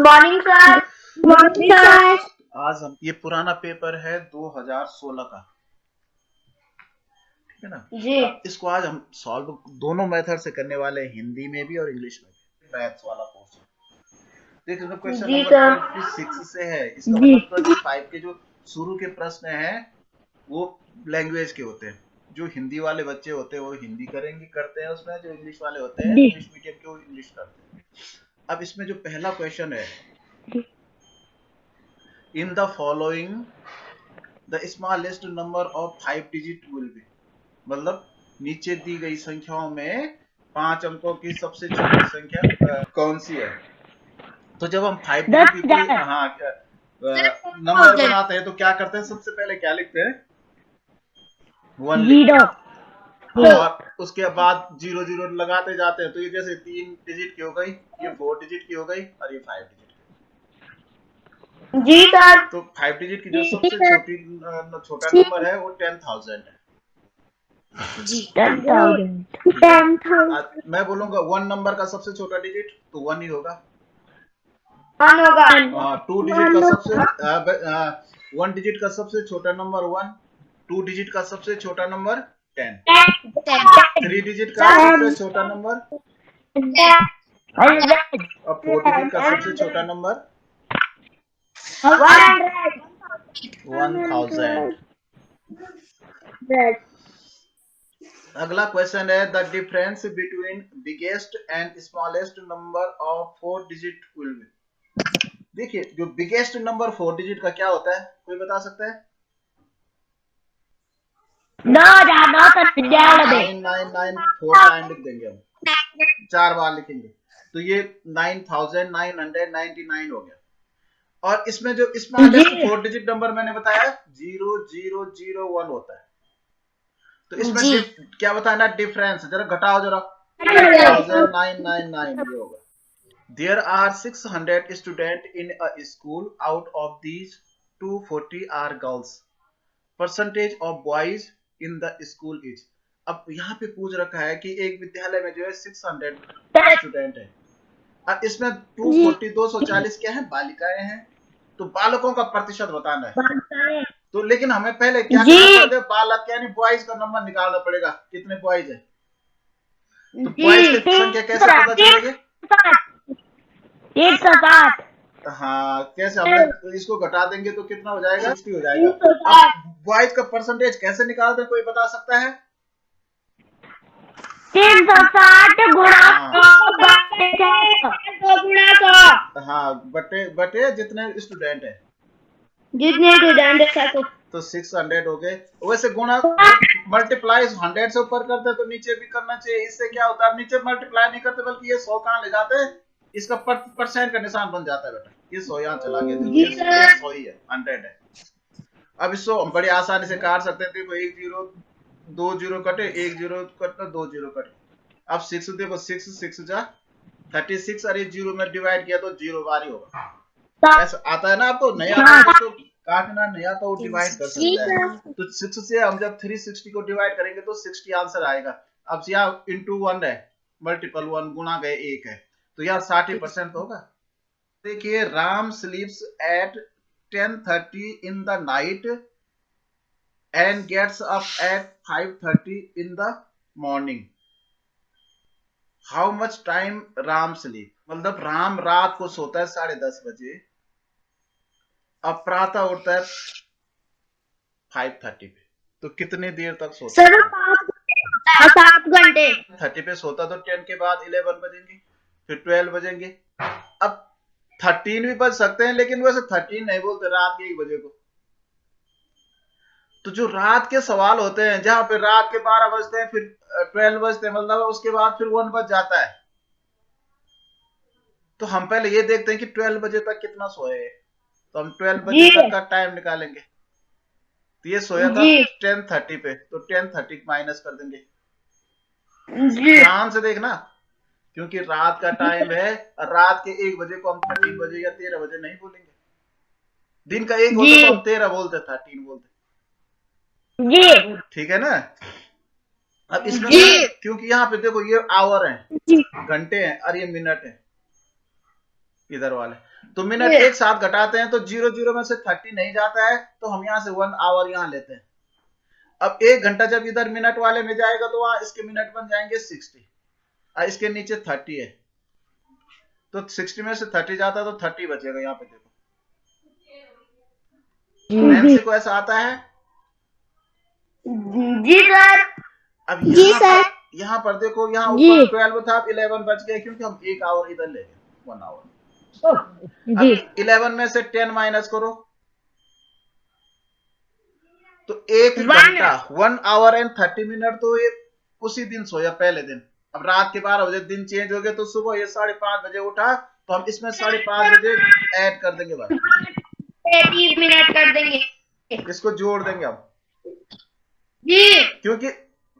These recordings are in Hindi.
Morning sir. Morning sir. आज हम ये पुराना पेपर है 2016 का, ठीक है ना जी। अब इसको आज हम सॉल्व दोनों मेथड से करने वाले हैं, हिंदी में भी और इंग्लिश में भी। मैथ्स वाला पोर्शन देखिए, क्वेश्चन जी नंबर सर। 26 से है। इसका जी। मतलब 25 के जो शुरू के प्रश्न हैं वो लैंग्वेज के होते हैं। जो हिंदी वाले बच्चे होते हैं वो हिंदी करते हैं उसमें, जो इंग्लिश वाले होते हैं इंग्लिश मीडियम के वो इंग्लिश करते हैं। अब इसमें जो पहला क्वेश्चन है, in the following the smallest number of 5 digit will be, मतलब नीचे दी गई संख्याओं में 5 अंकों की सबसे छोटी संख्या कौन सी है। तो जब हम 5 डिजिट की कोई नंबर बनाते हैं तो क्या करते हैं, सबसे पहले क्या लिखते हैं, 1 लिखते हैं और उसके बाद 0 0 लगाते जाते हैं। तो ये जैसे 3 डिजिट की हो गई, ये 4 डिजिट की हो गई और ये 5 डिजिट की। जी सर। तो 5 डिजिट की जो सबसे छोटा नंबर है वो 10,000 है। जी 10,000। मैं बोलूंगा 1 नंबर का सबसे छोटा डिजिट तो 1 ही होगा। 1 होगा। 2 डिजिट का सबसे 1 डिजिट का सबसे छोटा नंबर 1, 2 डिजिट का सबसे छोटा नंबर 10, 3 डिजिट का सबसे छोटा नंबर और 4 डिजिट का सबसे छोटा नंबर 1000। अगला क्वेश्चन है, the difference between biggest and smallest number of 4 digit will be. देखिए, जो बिगेस्ट नंबर 4 डिजिट का क्या होता है, कोई बता सकता है? 999 4 टाइम लिख देंगे हम, 4 बार लिखेंगे तो ये 9999 हो गया। और इसमें जो स्मॉलेस्ट 4 डिजिट नंबर मैंने बताया 0001 होता है। तो इसमें क्या बताना डिफरेंस, जरा घटाओ जरा, 999 ये होगा। There are 600 students in a school. Out of these 240 are girls. Percentage of boys in the school is। अब यहाँ पे पूछ रखा है कि एक विद्यालय में जो है 600 स्टूडेंट है। अब इसमें 240 240 क्या है, बालिकाएं हैं। तो बालकों का प्रतिशत बताना है। तो लेकिन हमें पहले क्या करना पड़ेगा, बालक यानी बॉयज का नंबर निकालना पड़ेगा, कितने बॉयज है। तो बॉयज की संख्या कैसे पता चलेगी, 160। हाँ कैसे, हमें इसको घटा देंगे तो कितना हो जाएगा, 60 हो जाएगा। अब बॉयज का परसेंटेज कैसे निकालते हैं, कोई बता सकता है? 360 गुणा हाँ बटे बटे जितने स्टूडेंट है, जितने स्टूडेंट है तो 600 हो गए। वैसे गुणा मल्टीप्लाई 100 से ऊपर करते तो नीचे भी करना चाहिए। इससे क्या होता है, आप नीचे मल्टीप्लाई नहीं करते बल्कि ये 100 कहाँ ले जाते हैं, इसका परसेंट का निशान बन जाता है बेटा। ये 100 यहाँ चला गया, तो ये 100 ही है, 100 है। अब इसको हम बड़ी आसानी से काट सकते थे। देखो 1 0 2 0 कटे, 1 0 कटे, 2 0 कटे। अब 6 देखो, 6 6 जा 36 और ये 0 में डिवाइड किया तो 0 बार ही होगा। ऐसा आता है ना आपको, नहीं आता तो काटना नहीं आता वो डिवाइड कर सकते हैं। तो 6 से हम जब 360 को डिवाइड करेंगे तो 60 आंसर आएगा। अब यहाँ इंटू 1 है, मल्टीपल 1 गुणा गए 1 है, तो यहाँ 60% होगा। देखिए, Ram sleeps at 10:30 in the night and gets up at 5:30 in the morning. How much time Ram sleep, मतलब राम रात को सोता है 10:30 बजे, अब प्रातः उठता है 5:30 पे, तो कितनी देर तक सोता है? 7 घंटे। 30 पे सोता तो 10 के बाद 11 बजेंगे, फिर 12 बजेंगे। अब 13 भी बज सकते हैं, लेकिन वैसे 13 नहीं बोलते रात के 1 बजे को। तो जो रात के सवाल होते हैं जहां पे रात के 12 बजते हैं, फिर 12 बजते हैं, मतलब उसके बाद फिर 1 बज जाता है, तो हम पहले ये देखते हैं कि 12 बजे तक कितना सोए। तो हम 12 बजे तक का टाइम निकालेंगे। तो ये सोया था 10:30 पे, तो 10:30 माइनस कर देंगे। ध्यान से देखना, क्योंकि रात का टाइम है, रात के 1 बजे को हम 13 बजे या 13 बजे नहीं बोलेंगे। दिन का 1 होता तो हम 13 बोलते, 13 बोलते, ठीक है ना। अब इसमें क्योंकि यहाँ पे देखो ये आवर है, घंटे हैं और ये मिनट है, इधर वाले। तो मिनट एक साथ घटाते हैं तो 0 में से 30 नहीं जाता है, तो हम यहाँ से 1 आवर यहाँ लेते हैं। अब 1 घंटा जब इधर मिनट वाले में जाएगा तो वहां इसके मिनट बन जाएंगे 60 और इसके नीचे 30 है, तो 60 में से 30 जाता है तो 30 बचेगा। यहाँ पे देखो नैन्सी को ऐसा आता है। जी सर। अब जी सर। यहाँ पर देखो, यहाँ जी। ऊपर 12 था, 11 बच गए क्योंकि हम 1 आवर इधर ले गए, 1 आवर। जी। अब 11 में से 10 माइनस करो तो 1 घंटा 1 आवर एंड 30 मिनट तो ये उसी दिन सोया, पहले दिन। अब रात के 12 बजे दिन चेंज हो गया तो सुबह ये 5:30 बजे उठा, तो हम इसमें 5:30 बजे ऐड कर देंगे बस, 30 मिनट कर देंगे, इसको जोड़ देंगे अब जी। क्योंकि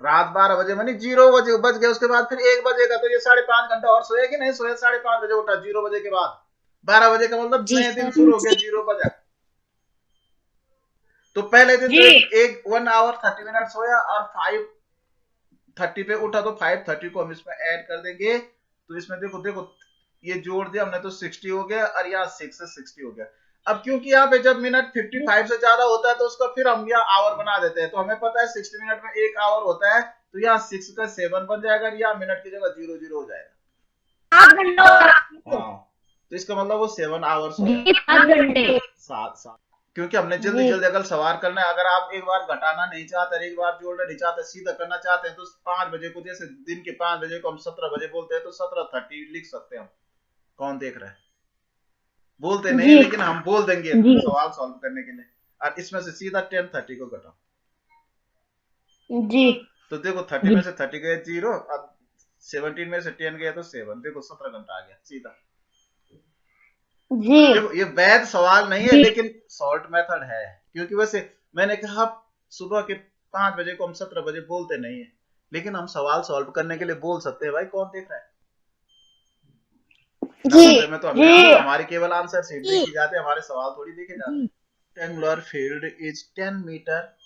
रात 12 बजे मानी 0 बजे बज गए, उसके बाद फिर 1 बजेगा तो ये 5.5 घंटा और सोया कि नहीं सोया। 5:30 बजे उठा, 0 बजे के बाद 12 बजे का मतलब नया दिन शुरू हो गया, 0 बजा। तो पहले दिन तो 1 आवर 30 मिनट सोया और 5:30 पे उठा, तो 5:30 को हम इसमें ऐड कर देंगे। तो इसमें देखो देखो ये जोड़ दिया हमने तो 60 हो गया और यहाँ 6 से 60 हो गया। अब क्योंकि यहाँ पे जब मिनट 55 से ज्यादा होता है तो उसका फिर हम यहाँ आवर बना देते हैं, तो हमें पता है 60 मिनट में 1 आवर होता है, तो यहाँ 6 का 7 बन जाएगा, यहाँ मिनट की जगह 0 हो जाएगा। हाँ, तो इसका मतलब वो 7 आवर्स हो गए, 7 क्योंकि हमने जल्दी जल्दी अगर सवार करना है। अगर आप एक बार घटाना नहीं चाहते, एक बार जोड़ना नहीं चाहते, सीधा करना चाहते हैं तो 5 बजे को, जैसे दिन के 5 बजे को हम 17 बजे बोलते हैं तो 17:30 लिख सकते हैं हम। कौन देख रहा है? बोलते नहीं लेकिन हम बोल देंगे सवाल सॉल्व करने के लिए। और इसमें से सीधा 10:30 को घटाओ जी। तो देखो 30 में से 30 गए 0, अब 17 में से 10 गया तो 7, देखो 17 घंटा आ गया सीधा। जी। देखो ये वैध सवाल नहीं है लेकिन शॉर्ट मेथड है, क्योंकि वैसे मैंने कहा सुबह के 5 बजे को हम 17 बजे बोलते नहीं है, लेकिन हम सवाल सॉल्व करने के लिए बोल सकते हैं। भाई कौन देख रहा है? जी। में तो हमारी केवल आंसर शीट देखी जाती है, हमारे सवाल थोड़ी देखे जाते हैं। Rectangular field is 10 metre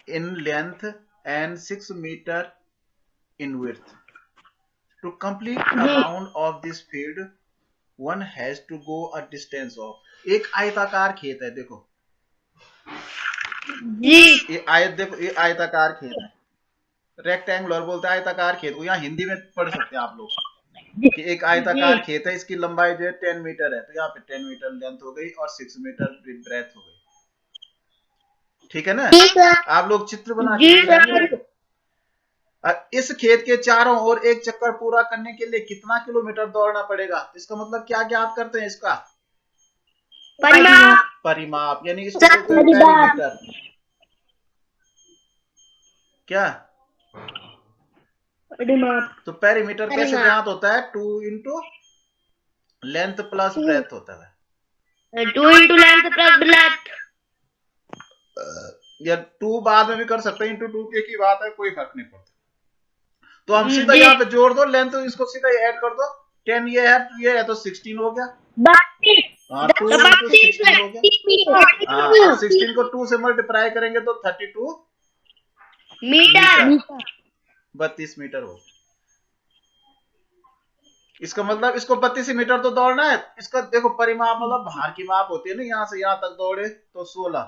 in length and 6 meter in width. To complete a round of this field, one has to go a distance of, एक आयताकार खेत है देखो जी। ये आयत, देखो ये आयताकार खेत है, रेक्टेंगुलर बोलते हैं आयताकार खेत को। यहाँ हिंदी में पढ़ सकते हैं आप लोग कि एक आयताकार खेत है, इसकी लंबाई जो है 10 मीटर है, तो यहाँ पे 10 मीटर लेंथ हो गई और 6 मीटर ब्रेथ हो गई। ठीक है ना? आप लोग चित्र बना के इस खेत के चारों ओर एक चक्कर पूरा करने के लिए कितना किलोमीटर दौड़ना पड़ेगा? इसका मतलब क्या ज्ञात करते हैं इसका परिमाप, यानी इसको बोलते हैं पेरीमीटर। क्या तो पेरीमीटर कैसे ज्ञात होता है? 2 इंटू लेंथ प्लस ब्रेथ होता है। 2 इंटू लेंथ प्लस ब्रेथ, या 2 बाद में भी कर सकते हैं, इंटू 2 की बात है, कोई फर्क नहीं पड़ता। तो हम सीधा यहाँ पे जोड़ दो लेंथ, तो इसको सीधा ऐड कर दो। 10 ये है तो 16 हो गया। 2 इंटू 16 हो गया। 16 को 2 से मल्टीप्लाई करेंगे तो 32 मीटर, 32 मीटर हो। इसका मतलब इसको 32 मीटर तो दौड़ना है। इसका देखो परिमाप मतलब भार की माप होती है ना, यहाँ से यहाँ तक दौड़े तो 16,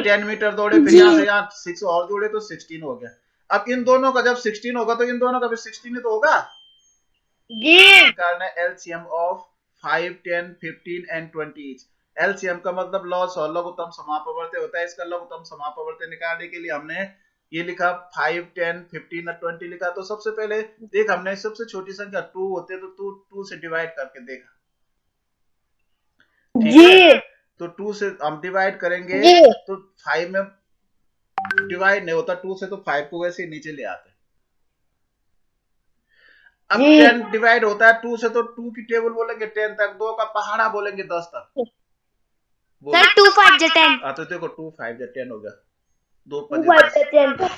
10 मीटर दौड़े, फिर यहाँ से यहाँ 6 और जोड़े तो 16 हो गया। अब इन दोनों का जब 16 होगा तो इन दोनों का भी 16 ही तो होगा जी। करना है LCM of 5, 10, 15 and 20 each. LCM का मतलब लॉस और लघुत्तम समापवर्ती होता है। इसका लघुत्तम समापवर्ती निकालने के लिए हमने ये लिखा 5, 10, 15 और 20 लिखा। तो सबसे पहले देख, हमने सबसे छोटी संख्या 2 होते है तो 2 से डिवाइड करके देखा, ठीक है? तो 2 से हम डिवाइड करेंगे तो 5 में डिवाइड नहीं होता 2 से, तो 5 को वैसे ही नीचे ले आते हैं। अब 10 डिवाइड होता है 2 से, तो 2 की टेबल बोलेंगे 10 तक, 2 का पहाड़ा बोलेंगे 10 तक। सर 2 5 10, तो देखो 2 5 10 हो गया, 2 5 10।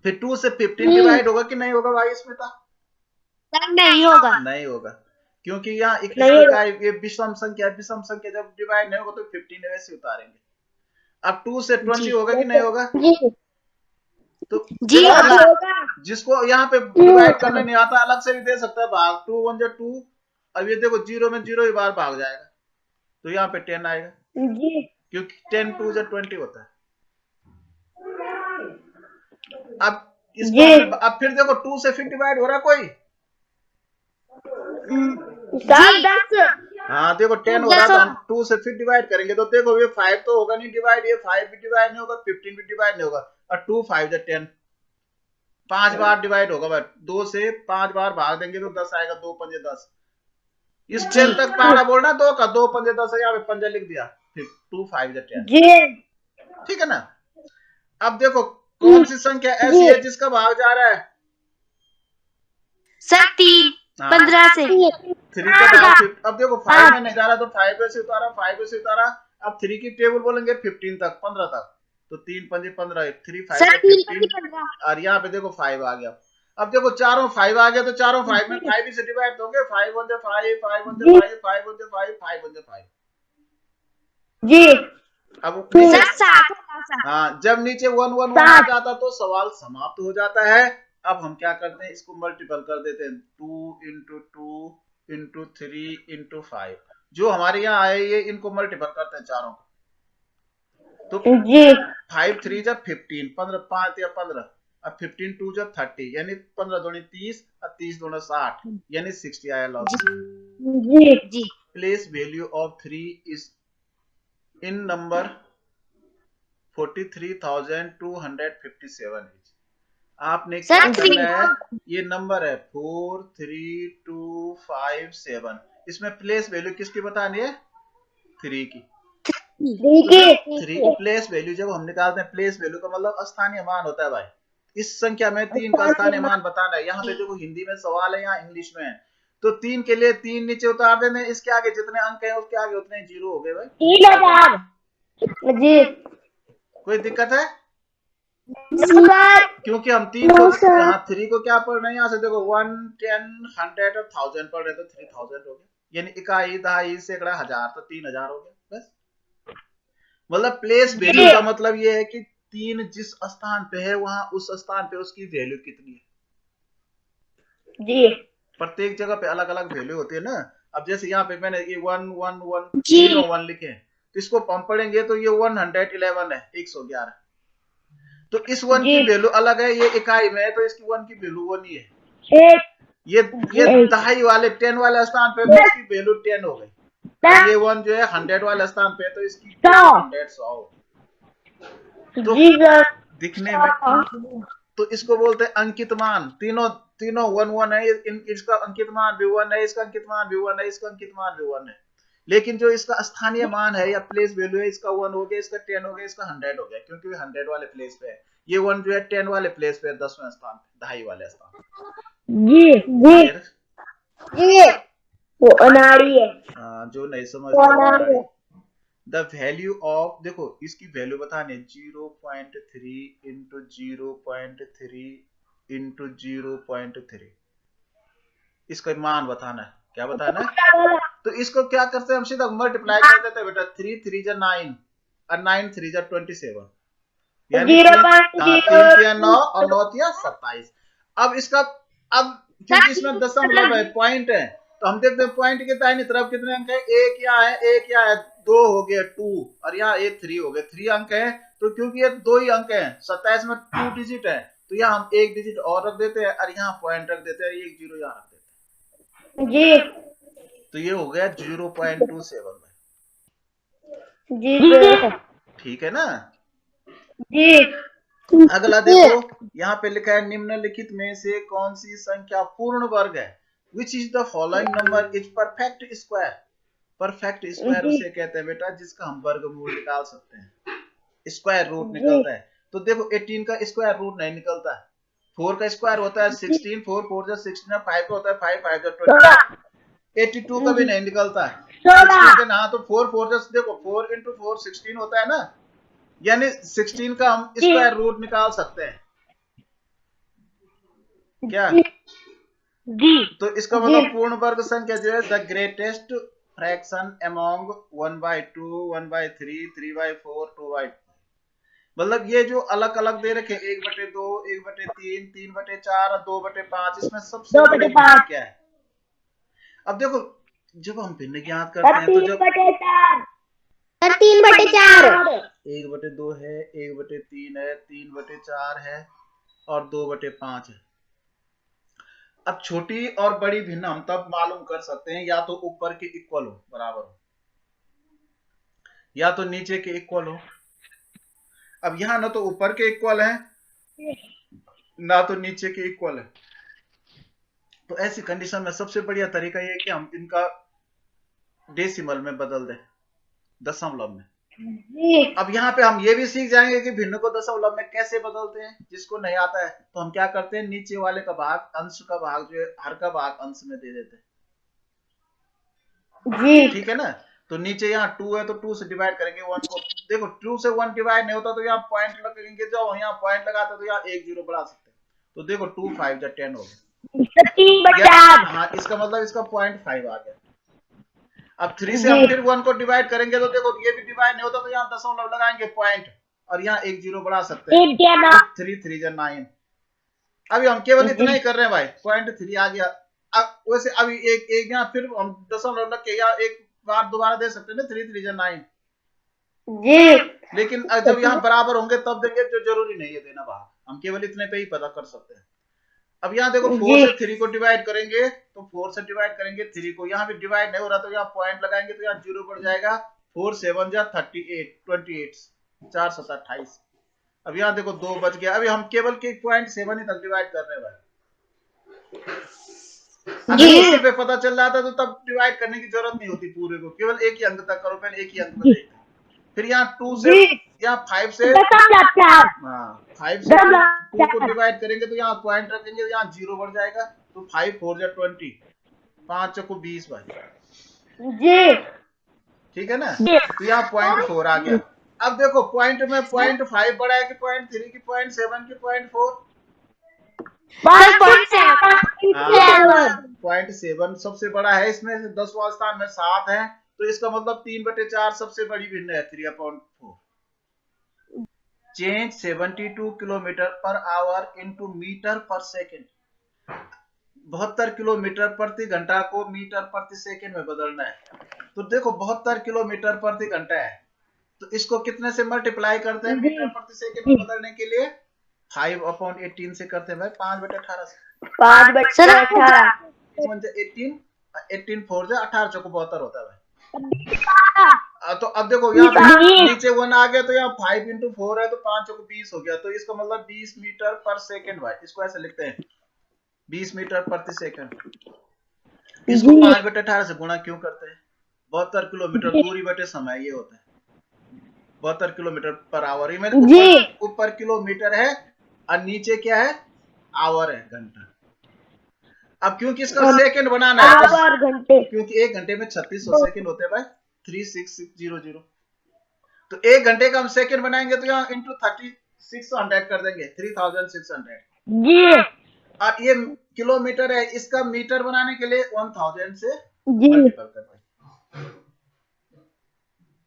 फिर 2 से 15 डिवाइड होगा कि नहीं होगा भाई? इसमें था नहीं होगा, नहीं होगा, क्योंकि यहाँ ये विषम संख्या जब डिवाइड नहीं होगा तो 15 वैसे उतारेंगे। अब 2 से 20 होगा कि नहीं होगा? तो जिसको यहाँ पे डिवाइड करने नहीं आता अलग से भी दे सकता है भाग। 2 1 जा 2, अब ये देखो 0 में 0 ही बार भाग जाएगा, तो यहाँ पे 10 आएगा, जी क्योंकि 10 2 जा 20 होता है। अब इसको अब फिर देखो 2 से फिर डिवाइड हो रहा कोई, साहब 10। हाँ देखो 10 हो रहा, तो हम 2 से फिर डिवाइड करेंगे, तो देखो ये 5 तो होगा नहीं डिवाइड, ये 5 भी डिवाइड नहीं होगा, 15 भी डिवाइड नहीं होगा, और 2 5 जा 10 5 बार डिवाइड होगा, बस 2 से 5 बार भाग देंगे तो 10 आएगा, 2 पंजे 10। इस 10 तक पारा बोलना 2 का, 2 पंजे 10 है, यहाँ पे पंजा लिख दिया, फिर 2 5 जा 10, जी ठीक है ना। अब देखो कौन सी संख्या ऐसी है जिसका भाग जा रहा है सर 3 हाँ, 15 से 3 का भाग, अब देखो 5 में नहीं जा रहा तो 5 से उतारा, 5 से उतारा, अब 3 की टेबल बोलेंगे 15 तक, 15 तक, तो 3 पंजे 15, 3 5 सर 3 15, और यहाँ पे देखो 5 आ गया। अब देखो चारों 5 आ गया, तो चारों 5 में 5 ही से डिवाइड होंगे, 5 1 5 5 1 5 5 1 5 5 1 5 जी। अब सर 7 हाँ, जब नीचे 1 1 1 आ जाता तो सवाल समाप्त हो जाता है। अब हम क्या करते हैं, इसको मल्टीपल कर देते हैं, 2 इंटू 2 इंटू 3 इंटू 5, जो हमारे यहाँ आए ये इनको मल्टीपल करते हैं चारों को, तो जी 5 3 जा 15, 15 5 या 15, अब 15 2 जा 30, यानी 15 दूनी 30 और 30 दूना 60, यानी 60 आया लॉस। जी जी। Place value of 3 is in number 43,257 is. आपने क्या करना है, ये नंबर है 43257, इसमें प्लेस वैल्यू किसकी बतानी है, 3 की। 3 की प्लेस वैल्यू जब हम निकालते हैं, प्लेस वैल्यू का मतलब स्थानीय मान होता है भाई, इस संख्या में 3 का स्थानीय मान बताना है। यहाँ पे देखो हिंदी में सवाल है, यहाँ इंग्लिश में है, तो 3 के लिए 3 नीचे उतार देने, इसके आगे जितने अंक हैं उसके आगे उतने जीरो हो गए भाई, 3000 जी। कोई दिक्कत है, सर क्योंकि हम 3 को यहाँ 3 को क्या पढ़ रहे हैं, यहाँ से देखो 1 10 100 और 1000 पढ़ रहे, तो 3000 हो गया, यानी इकाई दहाई सैकड़ा हजार, तो 3000 हो गया बस। मतलब प्लेस वैल्यू का मतलब ये है कि 3 जिस स्थान पे है वहां उस स्थान पे उसकी वैल्यू कितनी है जी। प्रत्येक जगह पे अलग अलग वैल्यू होती है ना। अब जैसे यहाँ पे मैंने ये 1 1 1 तीनों 1 लिखे हैं, तो इसको हम पढ़ेंगे तो ये 111 है, 111, तो इस 1 की वैल्यू अलग है, ये इकाई में है तो इसकी 1 की वैल्यू 1 ही है। ये दहाई वाले 10 वाले स्थान पे तो इसकी वैल्यू 10 हो गई, ये 1 जो है 100 वाले स्थान पे तो इसकी 100 तो दिखने में, तो इसको बोलते हैं अंकित मान। तीनों 1 1 है, इसका अंकित मान भी 1 है, इसका अंकित मान भी 1 है, इसका अंकित मान भी 1 है, लेकिन जो इसका स्थानीय मान है या प्लेस वैल्यू है, इसका 1 हो गया, इसका 10 हो गया, इसका 100 हो गया, क्योंकि 100 वाले प्लेस पे है, ये 1 जो है 10 वाले प्लेस पे है, 10वें स्थान पे, दहाई वाले स्थान। जी वो अनाड़ी है, जो नहीं समझते, द वैल्यू ऑफ, देखो इसकी वैल्यू बताने 0.3 इंटू 0.3 इंटू 0.3, इसका मान बताना है, क्या बताना है, तो इसको क्या करते हैं हम सीधा मल्टीप्लाई कर देते हैं बेटा, 3 3 जा 9 और 9 3 जा 27, यानी 3 और 9 27। अब इसका, अब क्योंकि इसमें दशमलव है, पॉइंट है, तो हम देखते हैं पॉइंट के दाहिनी तरफ कितने अंक है, एक यहाँ है, एक यहाँ है, 2 हो गया 2, और यहाँ एक 3 हो गया, 3 अंक है, तो क्योंकि ये 2 ही अंक है, 27 में 2 डिजिट है, तो यहाँ हम एक डिजिट और रख देते हैं, और यहाँ पॉइंट रख देते हैं, एक जीरो यहाँ रख देते हैं जी, तो ये हो गया 0.27 जी। ठीक है ना जी। अगला देखो, यहाँ पे लिखा है निम्नलिखित में से कौन सी संख्या पूर्ण वर्ग है, which is the following number is perfect square. Perfect square उसे कहते हैं बेटा जिसका हम वर्गमूल निकाल सकते हैं, स्क्वायर रूट निकलता है। तो देखो 18 का स्क्वायर रूट नहीं निकलता है, 4 का स्क्वायर होता है 16, 4 4 जा 16, 5 का होता है 5 5 जा 20, 82 का भी नहीं निकलता है, 16 ना, तो 4 4 जा, देखो 4 इंटू 4 16 होता है ना, यानी 16 का हम स्क्वायर रूट निकाल सकते हैं क्या जी। तो इसका मतलब पूर्ण वर्ग संख्या जो है द ग्रेटेस्ट फ्रैक्शन अमोंग 1/2 1/3 3/4 2/2, मतलब ये जो अलग अलग दे रखे 1/2 1/3 3/4 2/5, इसमें सबसे बड़ी क्या है। अब देखो जब हम भिन्न ज्ञात करते हैं तो जब 3/4 3/4 1/2 है, 1/3 है, 3/4 है और 2/5 है। अब छोटी और बड़ी भिन्न हम तब मालूम कर सकते हैं या तो ऊपर के इक्वल हो, बराबर हो, या तो नीचे के इक्वल हो। अब यहां ना तो ऊपर के इक्वल है ना तो नीचे के इक्वल है, तो ऐसी कंडीशन में सबसे बढ़िया तरीका ये है कि हम इनका डेसिमल में बदल दें, दशमलव में। जी अब यहाँ पे हम ये भी सीख जाएंगे कि भिन्न को दशमलव में कैसे बदलते हैं। जिसको नहीं आता है तो हम क्या करते हैं, नीचे वाले का भाग अंश का भाग जो है, हर का भाग अंश में दे देते हैं। जी ठीक है ना। तो नीचे यहाँ 2 है तो 2 से डिवाइड करेंगे 1 को। देखो 2 से 1 डिवाइड नहीं होता तो यहाँ पॉइंट लगेंगे, जब यहाँ पॉइंट लगाते तो यहाँ 1 0 बढ़ा सकते हैं। तो देखो 2 5 10 हो गया। 3/4 हाँ, इसका मतलब इसका 0.5 आ गया। अब 3 से हम फिर 1 को डिवाइड करेंगे तो देखो ये भी डिवाइड नहीं होता तो यहाँ दशमलव लगाएंगे पॉइंट और यहाँ 1 0 बढ़ा सकते हैं। 3 3 9। अभी हम केवल इतना ही कर रहे हैं भाई, 0.3 आ गया। अब वैसे अभी एक यहाँ फिर हम दशमलव लग के यहाँ एक बार दोबारा दे सकते हैं ना, 3 3 9। जी लेकिन जब यहाँ बराबर होंगे तब देंगे, जो जरूरी नहीं है देना बाहर, हम केवल इतने पे ही पता कर सकते हैं। अब यहाँ देखो 4 से 3 को डिवाइड करेंगे तो 4 से डिवाइड करेंगे 3 को, यहाँ भी डिवाइड नहीं हो रहा तो यहाँ पॉइंट लगाएंगे तो यहाँ 0 बढ़ जाएगा। 4 7 जा 38 28 4 7 28। अब यहाँ देखो 2 बच गया। अभी हम केवल के 0.7 ही तक डिवाइड कर रहे हैं भाई। अगर इसी पे पता चल जाता तो तब डिवाइड करने की जरूरत नहीं होती पूरे को, केवल एक ही अंक तक करो, पहले एक ही अंक में देखते। फिर यहाँ 2 से यहाँ 5 से 5 से 2 को डिवाइड करेंगे तो यहाँ पॉइंट रखेंगे तो यहाँ 0 बढ़ जाएगा। तो 5 4 जा 20, 5 चौको 20 भाई। जी ठीक है ना। तो यहाँ 0.4 आ गया। अब देखो पॉइंट में 0.5 बड़ा है कि 0.3 की 0.7 की 0.4? 0.7 सबसे बड़ा है। इसमें से 10वां स्थान में 7 है तो इसका मतलब 3/4 सबसे बड़ी भिन्न है, 3/4। Change 72 kilometre per hour into metre per second. 72 kilometre प्रति घंटा को मीटर प्रति सेकेंड में बदलना है। तो देखो 72 किलोमीटर प्रति घंटा है तो इसको कितने से मल्टीप्लाई करते हैं मीटर प्रति सेकेंड में बदलने के लिए? 5/18 से करते हैं भाई, 5/18 से। 5/18 18 18 4 से 18 चौको 72 होता है भाई। तो अब देखो यहाँ पे नीचे 1 आ गया तो यहाँ 5 × 4 है तो 5 चौको 20 हो गया। तो इसका मतलब 20 मीटर पर सेकेंड भाई। इसको ऐसे लिखते हैं 20 मीटर प्रति सेकंड। इसको 5/18 से गुणा क्यों करते हैं? 72 किलोमीटर दूरी बटे समय ये होता है। 72 किलोमीटर पर आवर। ये ऊपर किलोमीटर है और नीचे क्या है? आवर है, घंटा। अब क्योंकि इसका सेकंड बनाना है तो क्योंकि 1 घंटे में 3600 सेकंड होते हैं भाई, 36600। तो 1 घंटे का हम सेकंड बनाएंगे तो यहाँ इंटू 3600 कर देंगे, 3600 जी। और ये किलोमीटर है, इसका मीटर बनाने के लिए 1000 से मल्टीपल कर भाई।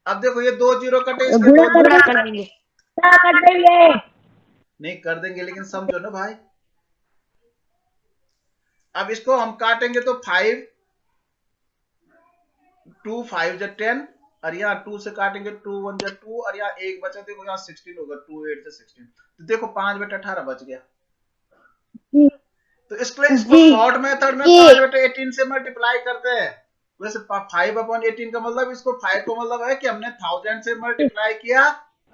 अब देखो ये 2 0 कटे, इसके 2 0 कर देंगे नहीं कर देंगे, लेकिन समझो ना भाई। अब इसको हम काटेंगे तो 5 2 5 जा 10 और यहाँ 2 से काटेंगे 2 1 जा 2 और यहाँ 1 बचा, देखो यहाँ 16 होगा, 2 8 जा 16। तो देखो 5/18 बच गया। तो इसको शॉर्ट मेथड में 5/18 से मल्टीप्लाई करते हैं। वैसे 5/18 का मतलब, इसको 5 को मतलब है कि हमने 1000 से मल्टीप्लाई किया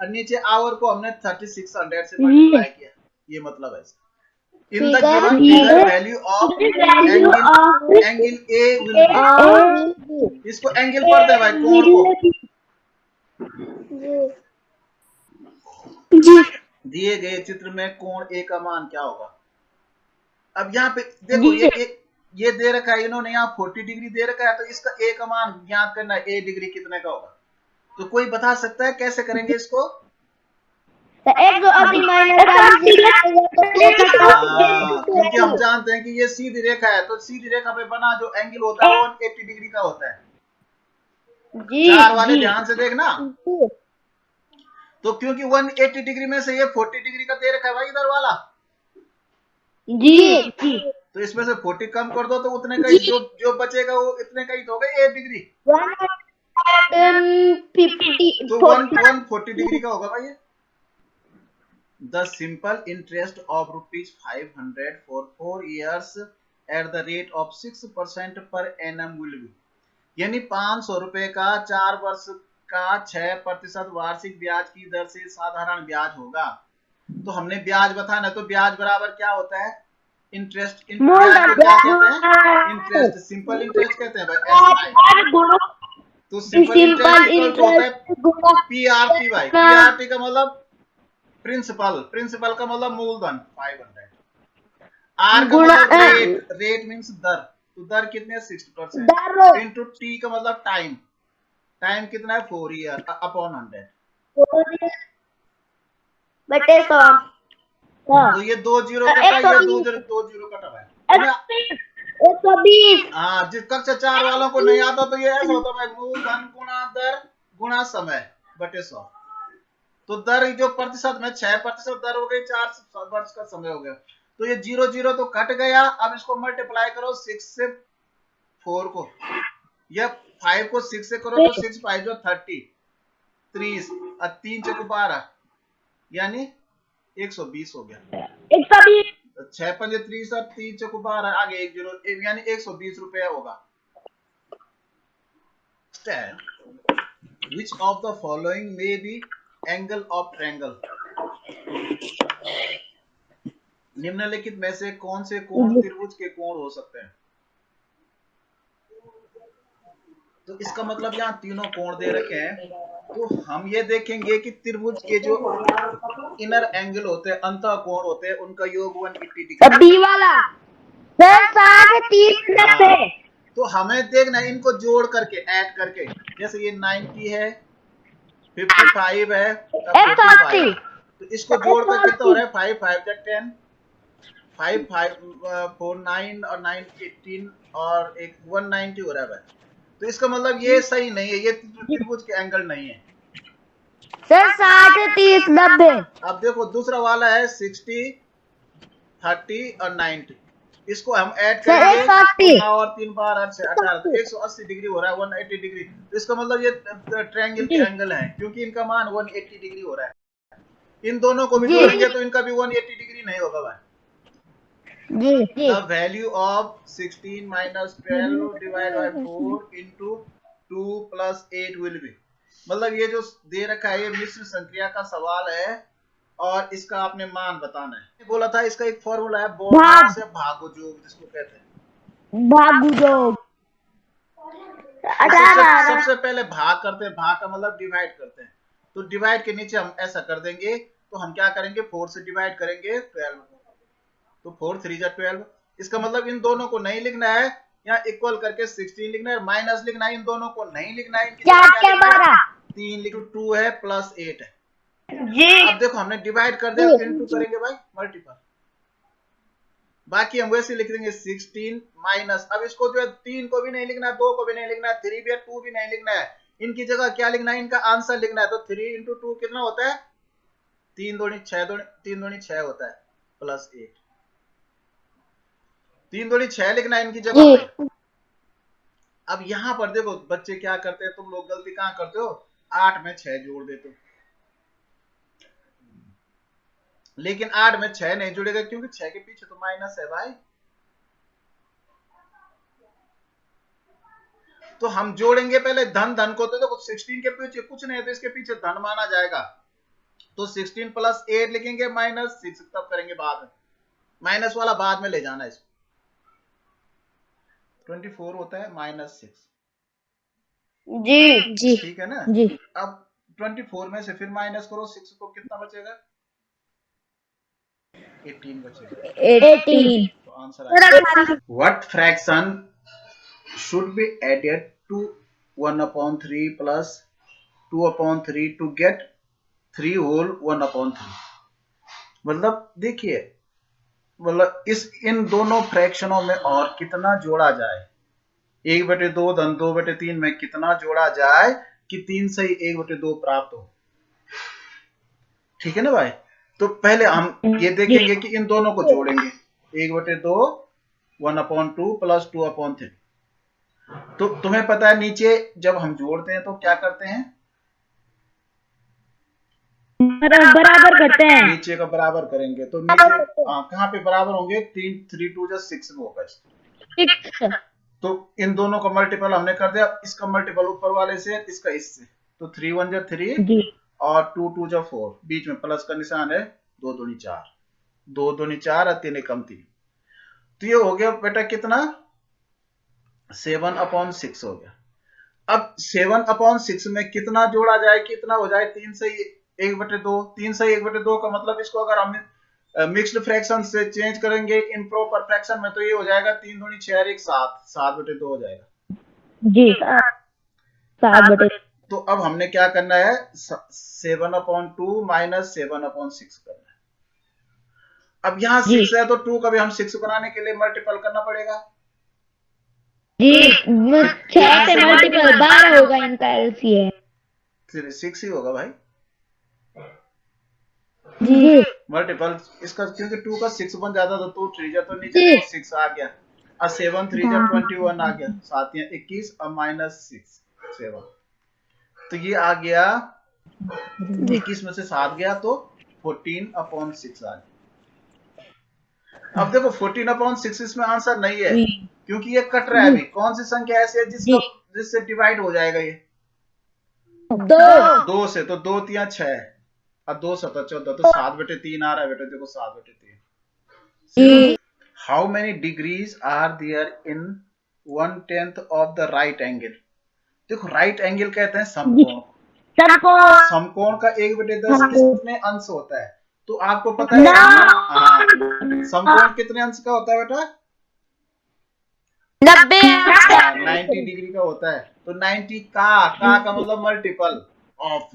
और नीचे आवर को हमने 3600 से मल्टीप्लाई किया, ये मतलब है। In the given figure value of angle A will be. इसको एंगल पढ़ते हैं भाई, कोण को। दिए गए चित्र में कोण ए का मान क्या होगा? अब यहाँ पे देखो ये दे रखा है इन्होंने, यहाँ 40 डिग्री दे रखा है तो इसका ए का मान ज्ञात करना है, ए डिग्री कितने का होगा। तो कोई बता सकता है कैसे करेंगे इसको? क्योंकि हम जानते हैं कि ये सीधी रेखा है तो सीधी रेखा पे बना जो एंगल होता है वो 180 डिग्री का होता है। चार वाले ध्यान से देखना। तो क्योंकि 180 डिग्री में से ये 40 डिग्री का दे रखा है भाई इधर वाला, जी। तो इसमें से 40 कम कर दो तो उतने का ही जो जो बचेगा वो इतने का ही तो होगा 8 डिग्री। 150 तो 140 डिग्री का होगा भाई। The simple interest of ₹500 for 4 years at the rate of 6% per annum will be, यानी 500 रुपए का 4 वर्ष का 6% वार्षिक ब्याज की दर से साधारण ब्याज होगा। तो हमने ब्याज बताना, तो ब्याज बराबर क्या होता है? इंटरेस्ट। ब्याज को क्या कहते हैं? इंटरेस्ट। सिंपल इंटरेस्ट कहते हैं भाई, SI। तो सिंपल इंटरेस्ट इक्वल टू होता है PRT भाई। PRT का मतलब प्रिंसिपल, प्रिंसिपल का मतलब मूलधन 500। आर का मतलब रेट, रेट मीन्स दर, तो दर कितने है? 6%। इंटू टी का मतलब टाइम, टाइम कितना है? 4 ईयर अपॉन 100 बटे 100। तो ये 2 जीरो कटा, ये 2 जीरो कटा भाई। 120। हाँ, जिस कक्षा 4 वालों को नहीं आता तो ये ऐसा होता है, मूलधन गुणा दर गुणा समय बटे 100। तो दर जो प्रतिशत में 6% दर हो गई, 4 वर्ष का समय हो गया। तो ये 0 0 तो कट गया। अब इसको मल्टीप्लाई करो 6 से 4 को, या 5 को 6 से करो तो 6 5 जो 30 और 3 चौको 12, यानी 120 हो गया। 120। 6 5 30 और 3 चौको 12, आगे 1 0, यानी 120 रुपया होगा। Which of the following may be angle of triangle? निम्नलिखित में से कौन से कोण त्रिभुज के कोण हो सकते हैं? तो इसका मतलब यहाँ तीनों कोण दे रखे हैं, तो हम ये देखेंगे कि त्रिभुज के जो इनर एंगल होते हैं, अंतः कोण होते हैं, उनका योग 180 डिग्री। बी वाला सर 60 30 है। तो हमें देखना है इनको जोड़ करके, ऐड करके, जैसे ये 90 है, 55 है, 45। तो इसको जोड़ कर कितना हो रहा है? 5 5 जा 10, 5 5 4 9 और 9 18 और एक 190 हो रहा है भाई। तो इसका मतलब ये सही नहीं है, ये त्रिभुज के एंगल नहीं है सर 60 30 90। अब देखो दूसरा वाला है 60 30 और 90, इसको हम ऐड करेंगे तो 9 और 3 बार 18, तो 180 डिग्री हो रहा है, 180 डिग्री। तो इसका मतलब ये ट्रायंगल के एंगल है, क्योंकि इनका मान 180 डिग्री हो रहा है। इन दोनों को भी जोड़ेंगे तो इनका भी 180 डिग्री नहीं होगा भाई। The value of 16 minus 12 divided by 4 into 2 plus 8 will be, मतलब ये जो दे रखा है ये मिश्र संक्रिया का सवाल है और इसका आपने मान बताना है। बोला था इसका एक फॉर्मूला है, भाग से भागोजोग जिसको कहते हैं भागोजोग। सबसे पहले भाग करते हैं, भाग का मतलब डिवाइड करते हैं। तो डिवाइड के नीचे हम ऐसा कर देंगे, तो हम क्या करेंगे 4 से डिवाइड करेंगे 12, तो 4 3 जा 12। इसका मतलब इन दोनों को नहीं लिखना है, यहाँ इक्वल करके 16 लिखना है, माइनस लिखना है, इन दोनों को नहीं लिखना है, 3 लिखो, 2 है प्लस 8 है जी। अब देखो हमने डिवाइड कर दिया, इनटू करेंगे भाई मल्टीपल, बाकी हम वैसे लिख देंगे 16 माइनस, अब इसको जो है 3 को भी नहीं लिखना है, 2 को भी नहीं लिखना है, 3 भी है, 2 भी नहीं लिखना है, इनकी जगह क्या लिखना है? इनका आंसर लिखना है। तो 3 इंटू 2 कितना होता है? 3 दूनी 6 होता है प्लस 8, 3 दूनी 6 लिखना है इनकी जगह पे। अब यहां पर देखो बच्चे क्या करते हैं, तुम लोग गलती कहां करते हो, 8 में 6 जोड़ देते हो, लेकिन 8 में 6 नहीं जुड़ेगा क्योंकि 6 के पीछे तो माइनस है भाई। तो हम जोड़ेंगे पहले धन धन को, तो देखो 16 के पीछे कुछ नहीं है तो इसके पीछे धन माना जाएगा, तो 16 प्लस 8 लिखेंगे माइनस 6, तब करेंगे बाद में, माइनस वाला बाद में ले जाना है इसको। 24 होता है माइनस 6 जी जी ठीक है ना जी। अब 24 में से फिर माइनस करो 6 को, कितना बचेगा? 18 बचेगा। 18 तो आंसर आएगा what fraction should be added to 1/3 plus 2/3 to get 3 whole 1/3। मतलब देखिए, मतलब इन दोनों फ्रैक्शनों में और कितना जोड़ा जाए, 1/2 धन 2/3 में कितना जोड़ा जाए कि 3 से 1/2 प्राप्त हो। ठीक है ना भाई? तो पहले हम ये देखेंगे कि इन दोनों को जोड़ेंगे, 1/2 1/2 प्लस 2/3। तो तुम्हें पता है नीचे जब हम जोड़ते हैं तो क्या करते हैं, बराबर करते हैं। नीचे का बराबर करेंगे तो नीचे कहाँ पे बराबर होंगे, 3 2 जा 6 में होगा। 6। तो इन दोनों का मल्टीपल हमने कर दिया, इसका मल्टीपल ऊपर वाले से, इसका इससे, तो 3 1 जा 3 जी और 2 2 जा 4, बीच में प्लस का निशान है, 2 दूनी 4, 2 दूनी 4 और 3 एकम 3। तो ये हो गया बेटा कितना, 7/6 हो गया। अब 7/6 में कितना जोड़ा जाए, कितना हो जाए, 3 से 1/2। 3 से 1/2 का मतलब इसको अगर हम मिक्स्ड फ्रैक्शन से चेंज करेंगे इम्प्रॉपर फ्रैक्शन में तो ये हो जाएगा 3 दूनी 6 और 1 7, 7/2 हो जाएगा जी 7/2। तो अब हमने क्या करना है, 7/2 माइनस 7/6 करना है। अब यहाँ 6 है तो 2 का भी हम 6 बनाने के लिए मल्टीपल करना पड़ेगा जी 6 से मल्टीपल 12 होगा, इनका एलसीएम। फिर 6 ही होगा भाई जी मल्टीपल इसका, क्योंकि 2 का 6 बन जाता था, 2 3 जा तो नीचे 6 आ गया, और 7 3 जा 21 आ गया, 7 या 21 और माइनस 6 7, तो ये आ गया 21 में से 7 गया तो 14/6 आ गया। अब देखो 14/6 इसमें आंसर नहीं है क्योंकि ये कट रहा है अभी। कौन सी संख्या ऐसी है जिससे डिवाइड हो जाएगा ये, 2 से, तो 2 3 6 और 2 7 14, तो 7/3 आ रहा है बेटा, देखो 7/3। How many degrees are there in 1/10 of the right angle. देखो राइट एंगल कहते हैं समकोण, समकोण का 1/10 कितने अंश होता है, तो आपको पता है हाँ, समकोण कितने अंश का होता है बेटा, 90 90 डिग्री का होता है। तो 90 का मतलब मल्टीपल ऑफ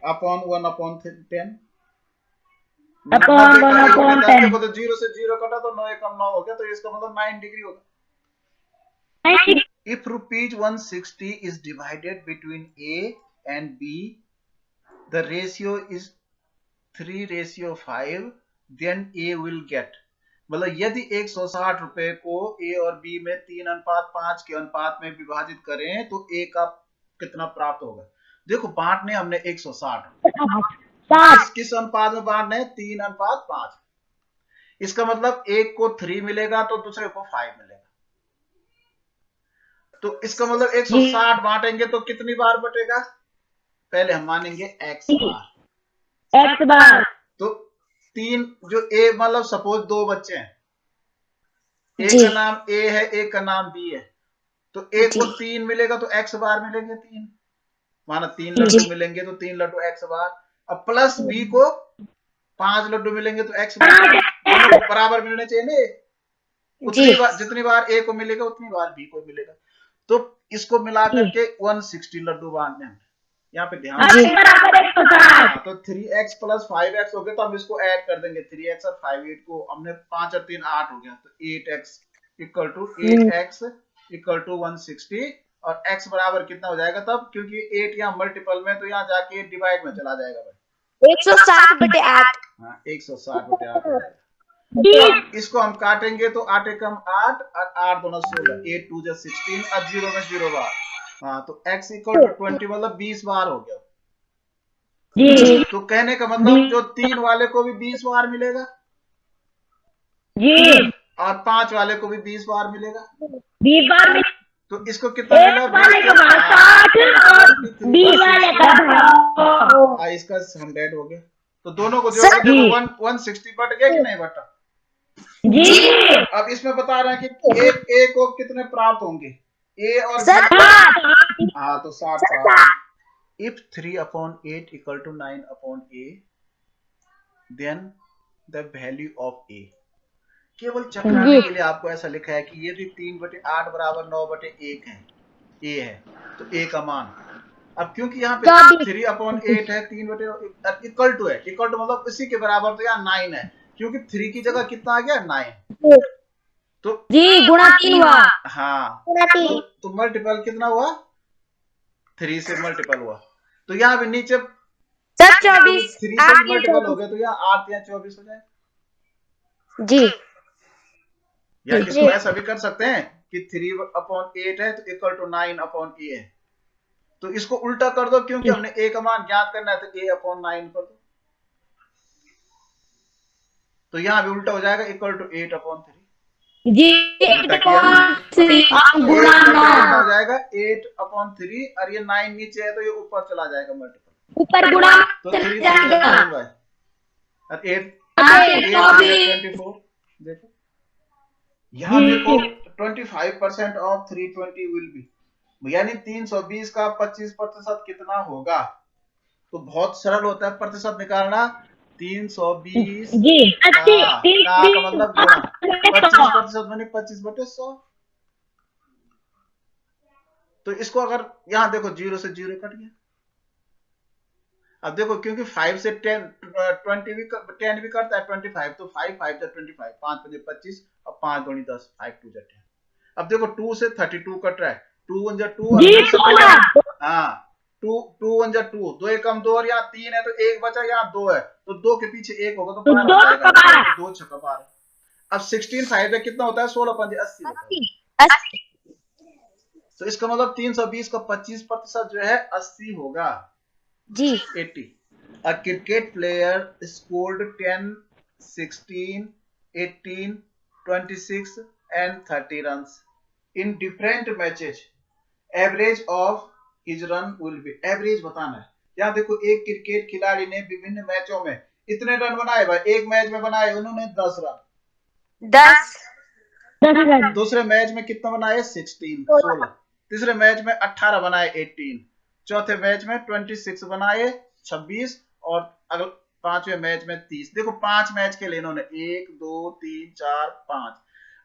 अपॉन 1/10 अपॉन 1/10। देखो तो 0 से 0 कटा तो 9 एकम 9 हो गया, तो इसका मतलब 9 डिग्री होगा। If rupees 160 is divided between A and B, the ratio is 3:5, then A will get, मतलब यदि 160 रुपए को A और B में 3:5 के अनुपात में विभाजित करें तो A का कितना प्राप्त होगा। देखो बांटने हमने 160, किस अनुपात में बांटने हैं, 3:5। इसका मतलब एक को 3 मिलेगा तो दूसरे को 5 मिलेगा, तो इसका मतलब 160 बांटेंगे तो कितनी बार बटेगा, पहले हम मानेंगे x बार। तो 3 जो A, मतलब सपोज 2 बच्चे हैं, एक का नाम A है, एक का नाम B है, तो एक को 3 मिलेगा तो x बार मिलेंगे 3, माना 3 लड्डू मिलेंगे तो 3 लड्डू x बार। अब प्लस B को 5 लड्डू मिलेंगे तो x बार, बराबर मिलने चाहिए, उतनी बार जितनी बार A को मिलेगा उतनी बार B को मिलेगा। तो इसको मिला करके 160 लड्डू बांटने हैं, यहाँ पे ध्यान तो 3x प्लस 5x हो गया, तो हम इसको ऐड कर देंगे, 3x और 5 8 को हमने 5 और 3 8 हो गया, तो 8x equal to 8x equal to 160, और x बराबर कितना हो जाएगा तब, क्योंकि 8 यहाँ मल्टीपल में तो यहाँ जाके डिवाइड में चला जाएगा भाई, 160/8। हाँ 160/8 हो जाएगा। तो इसको हम काटेंगे तो 8 एकम 8 और 8 दोनों 16, 8 2 जा 16 और 0 में 0 बार, हाँ तो x इक्वल टू 20 मतलब 20 बार हो गया जी। तो कहने का मतलब जो 3 वाले को भी 20 बार मिलेगा जी, और 5 वाले को भी 20 बार मिलेगा, 20 बार तो इसको कितना मिला, इसका 100 हो गया, तो दोनों को जोड़ के 160 बट गया कि नहीं बटा जी। अब इसमें बता रहे हैं कि एक ए को कितने प्राप्त होंगे, ए और बी, हाँ तो 60 प्राप्त। If 3/8 equal to 9/a, then the value of a, केवल चक्राने के लिए आपको ऐसा लिखा है कि यदि 3/8 बराबर 9/1 है, a है, तो a का मान, अब क्योंकि यहाँ पे 3/8 है, 3/8 इक्वल टू है, इक्वल टू मतलब इसी के बराबर, तो यहाँ 9 है, क्योंकि 3 की जगह कितना आ गया 9, तो जी गुणा 3 हुआ, हाँ तो मल्टीपल कितना हुआ, 3 से मल्टीपल हुआ, तो यहाँ पे नीचे 24 3 से मल्टीपल हो गया, तो यहाँ 8 या 24 हो जाए जी। या इसको ऐसा भी कर सकते हैं कि 3/8 है तो इक्वल टू 9/a है, तो इसको उल्टा कर दो क्योंकि हमने a का मान ज्ञात करना है, तो a/9 कर दो, तो यहां भी उल्टा हो जाएगा, इक्वल टू 8/3 जी। उल्टा किया गुणा हो जाएगा 8/3, और ये 9 नीचे है तो ये ऊपर चला जाएगा मल्टीपल, ऊपर गुणा तो 3 और 8 24। देखो यहाँ देखो 25% ऑफ 320 विल बी, यानी 320 का 25% कितना होगा, तो बहुत सरल होता है प्रतिशत निकालना। 320 का मतलब गुणा 25% माने 25/100, तो इसको अगर यहाँ देखो 0 से 0 कट गया। अब देखो क्योंकि 5 से 10 20 भी 10 भी करता है 25, तो 5 5 25, 5 5 25 और 5 दूनी 10, 5 2 10। अब देखो 2 से 32 कट रहा है, 2 1 2 और हाँ 2 1 2, 2 एकम 2 और यहाँ 3 है तो 1 बचा, यहाँ 2 है तो 2 के पीछे 1 होगा तो 12 हो जाएगा, 2 6 12। अब 16 5 में कितना होता है, 16 5 80 होता है, तो इसका मतलब 320 का 25% जो है 80 होगा जी। 80। A cricket player scored 10, 16, 18, 26 and 30 runs in different matches. Average of his run will be, average बताना है। यहाँ देखो एक क्रिकेट खिलाड़ी ने विभिन्न मैचों में इतने रन बनाए भाई, एक मैच में बनाए उन्होंने 10 रन, 10 दूसरे मैच में कितना बनाए 16 तीसरे मैच में 18 बनाए 18, चौथे मैच में 26 बनाए 26, और अगले पांचवें मैच में 30। देखो 5 मैच के लिए इन्होंने 1 2 3 4 5।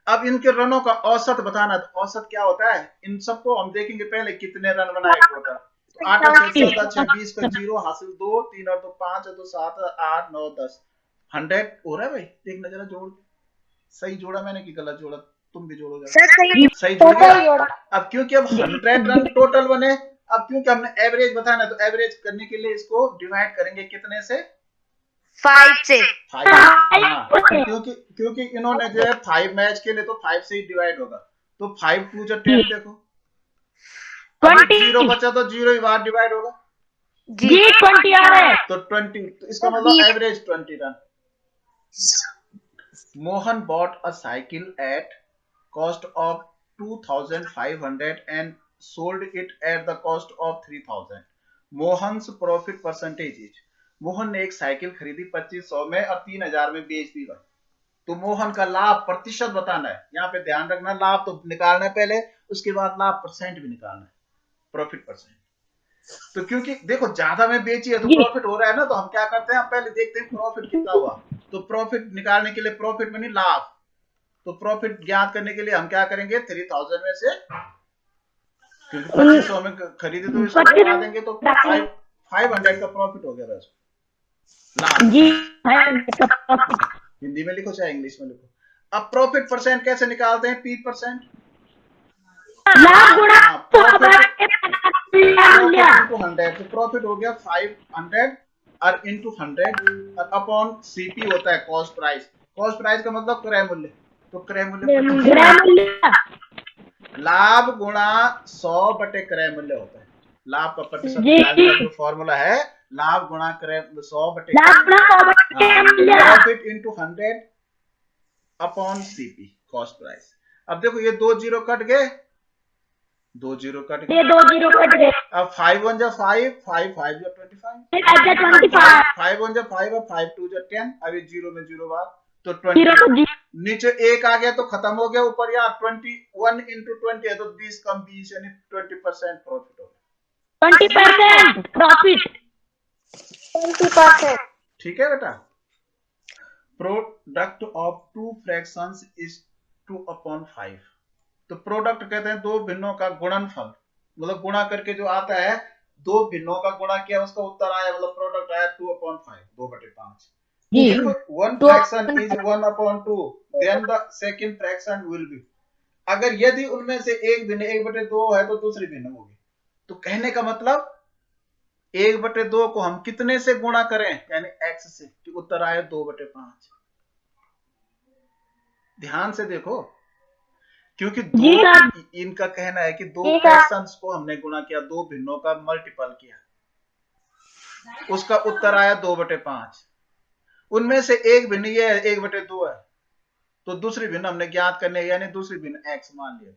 अब इनके रनों का औसत बताना, तो औसत क्या होता है, इन सबको हम देखेंगे पहले कितने रन बनाए टोटल, 8 और 6 14 6 20 का 0 हासिल 2 3 और 2 5 और 2 7 8 9 10 100 हो रहा है भाई, देखना जरा जोड़, सही जोड़ा मैंने कि गलत जोड़ा, तुम भी जोड़ो जरा, सही जोड़ गया। अब क्योंकि अब 100 रन टोटल बने, अब क्योंकि हमने एवरेज बताना है तो एवरेज करने के लिए इसको डिवाइड करेंगे कितने से, 5 से। 5। हाँ क्योंकि इन्होंने जो है 5 मैच के लिए तो 5 से ही डिवाइड होगा, तो 5 2 जो 10 देखो, अब 0 बचा तो 0 ही बार डिवाइड होगा जी 20 आ रहा है, तो 20, तो इसका मतलब average 20 run. Mohan bought a cycle at cost of 2,500 and sold it at the cost of 3,000. Mohan's profit percentage is, Mohan ने एक साइकिल खरीदी 2500 में और 3000 में बेच दी भाई, तो मोहन का लाभ प्रतिशत बताना है, यहाँ पे ध्यान रखना, लाभ तो निकालना है पहले, उसके बाद लाभ परसेंट भी निकालना है, प्रॉफिट परसेंट। तो क्योंकि देखो ज्यादा में बेची है तो प्रॉफिट हो रहा है ना, तो हम क्या करते हैं, हम पहले देखते हैं प्रॉफिट कितना हुआ, तो प्रॉफिट निकालने के लिए, प्रॉफिट में नहीं लाभ, तो प्रॉफिट ज्ञात करने के लिए हम क्या करेंगे 3000 में से, क्योंकि 2500 में खरीदे तो इसको बढ़ा देंगे तो 500 का प्रॉफिट हो गया बस लाभ जी। हिंदी में लिखो चाहे इंग्लिश में लिखो। अब प्रॉफिट परसेंट कैसे निकालते हैं, P परसेंट, लाभ गुणा इंटू 100, तो प्रॉफिट हो गया 500 और इंटू 100 और अपॉन सीपी होता है कॉस्ट प्राइस, कॉस्ट प्राइस का मतलब क्रय मूल्य, तो क्रय मूल्य लाभ गुणा 100 बटे क्रय मूल्य होता है, लाभ का प्रतिशत निकालने का जो फॉर्मूला है, लाभ गुणा क्रय 100 बटे profit into 100 upon CP cost price. अब देखो ये 2 0 कट गए, 2 0 कट गए, 2 0 कट गए, अब 5 1 5 5 5 25, 5 1 5 और 5 2 10, अभी 0 में 0 बार तो 20, नीचे 1 आ गया तो खत्म हो गया, ऊपर यहाँ 21 इंटू 20 है तो 20 कम 20 यानी 20% प्रॉफिट हो गया, 20% प्रॉफिट, 20%। ठीक है बेटा। प्रोडक्ट ऑफ 2 फ्रैक्शंस इज 2/5, तो प्रोडक्ट कहते हैं दो भिन्नों का गुणनफल, मतलब गुणा करके जो आता है, दो भिन्नों का गुणा किया उसका उत्तर आया, मतलब प्रोडक्ट आया 2/5, 2/5। If one fraction is 1/2, then the second fraction will be, अगर यदि उनमें से एक भिन्न 1/2 है तो दूसरी भिन्न होगी, तो कहने का मतलब 1/2 को हम कितने से गुणा करें, यानी x से, कि उत्तर आए 2/5। ध्यान से देखो, क्योंकि जी दो, सर। इनका कहना है कि दो जी सर। फ्रैक्शंस को हमने गुणा किया, दो भिन्नों का मल्टीपल किया, उसका उत्तर आया 2/5। उनमें से एक भिन्न ये है, 1/2 है, तो दूसरी भिन्न हमने ज्ञात करने, यानी दूसरी भिन्न x मान लिया।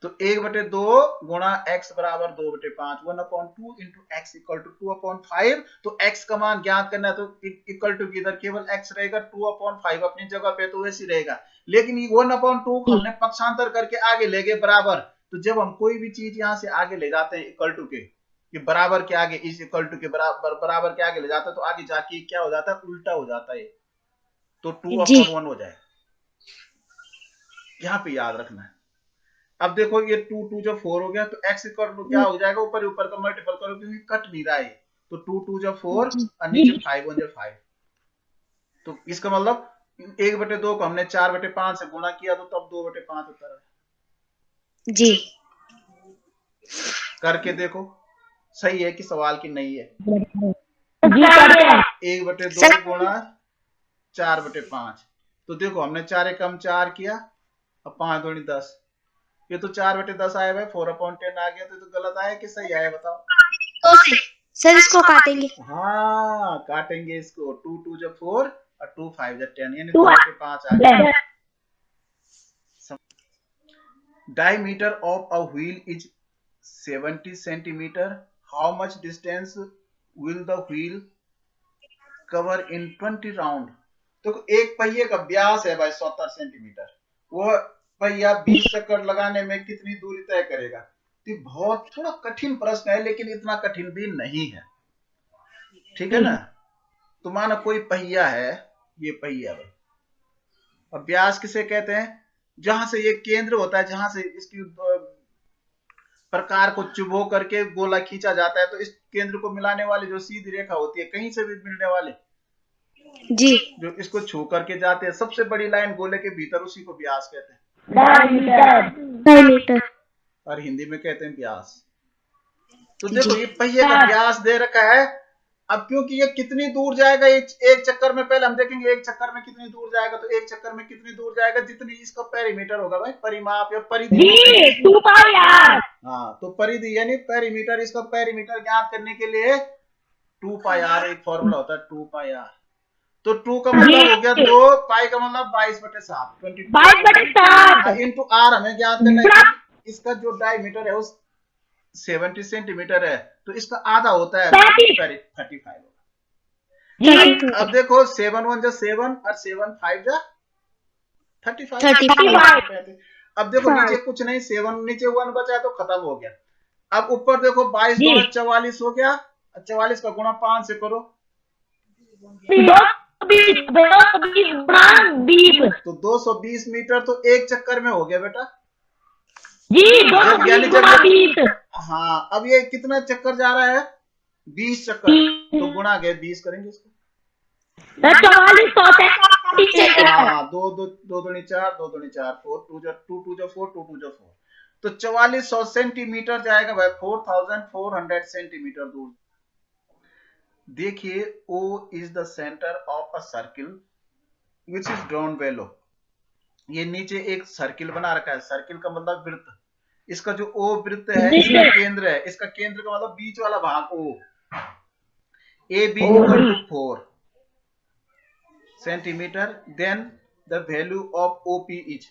तो 1/2 गुणा x बराबर 2/5, 1/2 इंटू x इक्वल टू 2/5। तो x का मान ज्ञात करना है, तो इक्वल टू इधर केवल x रहेगा, 2/5 अपनी जगह पे तो वैसी रहेगा, लेकिन ये 1/2 को हमने पक्षांतर करके आगे ले गए बराबर। तो जब हम कोई भी चीज यहां से आगे ले जाते हैं इक्वल टू के, ये बराबर के आगे, इस इक्वल टू के बराबर के आगे ले जाता है, तो आगे जाके क्या हो जाता है, उल्टा हो जाता है, तो 2/1 हो जाए। यहाँ पे याद रखना है। अब देखो ये 2 जब 4 हो गया, तो x इक्वल टू क्या हो जाएगा, ऊपर ऊपर का मल्टीपल करो क्योंकि कट नहीं रहा है, तो 2 जब 4 और नीचे 5 1 जब 5। तो इसका मतलब 1/2 को हमने 4/5 से गुणा किया, तो तब 2/5 उत्तर है। जी। करके देखो सही है कि सवाल की नहीं है। जी सर। 1/2 गुणा 4/5, तो देखो हमने 4 एकम 4 किया, अब 5 दूनी 10, ये तो 4/10 आया भाई, 4/10 आ गया, तो गलत आया कि सही आया बताओ। तो सर इसको काटेंगे। हाँ काटेंगे इसको, 2 जब 4 और 2 5 जब 10, यानी 2/5 आ गया। Diameter of a wheel is 70 centimeter. How much distance will the wheel cover in 20 round? तो एक पहिए का व्यास है भाई 70 सेंटीमीटर, वो पहिया 20 चक्कर लगाने में कितनी दूरी तय करेगा? तो बहुत थोड़ा कठिन प्रश्न है, लेकिन इतना कठिन भी नहीं है, ठीक है ना। तो मानो कोई पहिया है, ये पहिया है, और व्यास किसे कहते हैं, जहां से ये केंद्र होता है, जहां से इसकी प्रकार को चुभो करके गोला खींचा जाता है, तो इस केंद्र को मिलाने वाली जो सीधी रेखा होती है, कहीं से भी मिलने वाले जी, जो इसको छू करके जाते हैं, सबसे बड़ी लाइन गोले के भीतर, उसी को व्यास कहते हैं, डायमीटर। और हिंदी में कहते हैं व्यास। तो देखो ये पहिए का व्यास दे रखा है। अब क्योंकि ये कितनी दूर जाएगा, एक चक्कर में, पहले हम देखेंगे एक चक्कर में कितनी दूर जाएगा, तो एक चक्कर में कितनी दूर जाएगा, जितनी इसका पेरीमीटर होगा भाई, परिमाप या परिधि। हाँ, तो परिधि यानी पेरीमीटर, इसका पेरीमीटर ज्ञात करने के लिए 2πr एक फॉर्मूला होता है, 2πr। तो 2 का मतलब हो गया 2, पाई का मतलब 22/7, 22 इंटू r हमें ज्ञात करना है। इसका जो डायमीटर है उस 70 सेंटीमीटर है, तो इसका आधा होता है 35 होगा। अब देखो 7 1 जा 7 और 7 5 जा 35। अब देखो नीचे कुछ नहीं, 7 नीचे 1 बचा तो खत्म हो गया। अब ऊपर देखो 22 गुणा 44 हो गया, 44 का गुणा 5 से करो, तो 220 मीटर, तो एक चक्कर में हो गया बेटा जी। हाँ, अब ये कितना चक्कर जा रहा है, 20 चक्कर, तो गुणा गए 20 करेंगे इसको, 2 दूनी 4, 2 दूनी 4, 4 2 जा 4, 2 2 जा 4, तो 4400 सेंटीमीटर जाएगा भाई, 4400 सेंटीमीटर दूर। देखिए O is the center of a circle which is drawn below। ये नीचे एक सर्किल बना रखा है, सर्किल का मतलब वृत्त, इसका जो O वृत्त है, इसका केंद्र है, इसका केंद्र का मतलब बीच वाला भाग O, AB equal to 4 सेंटीमीटर, then the value of OP is.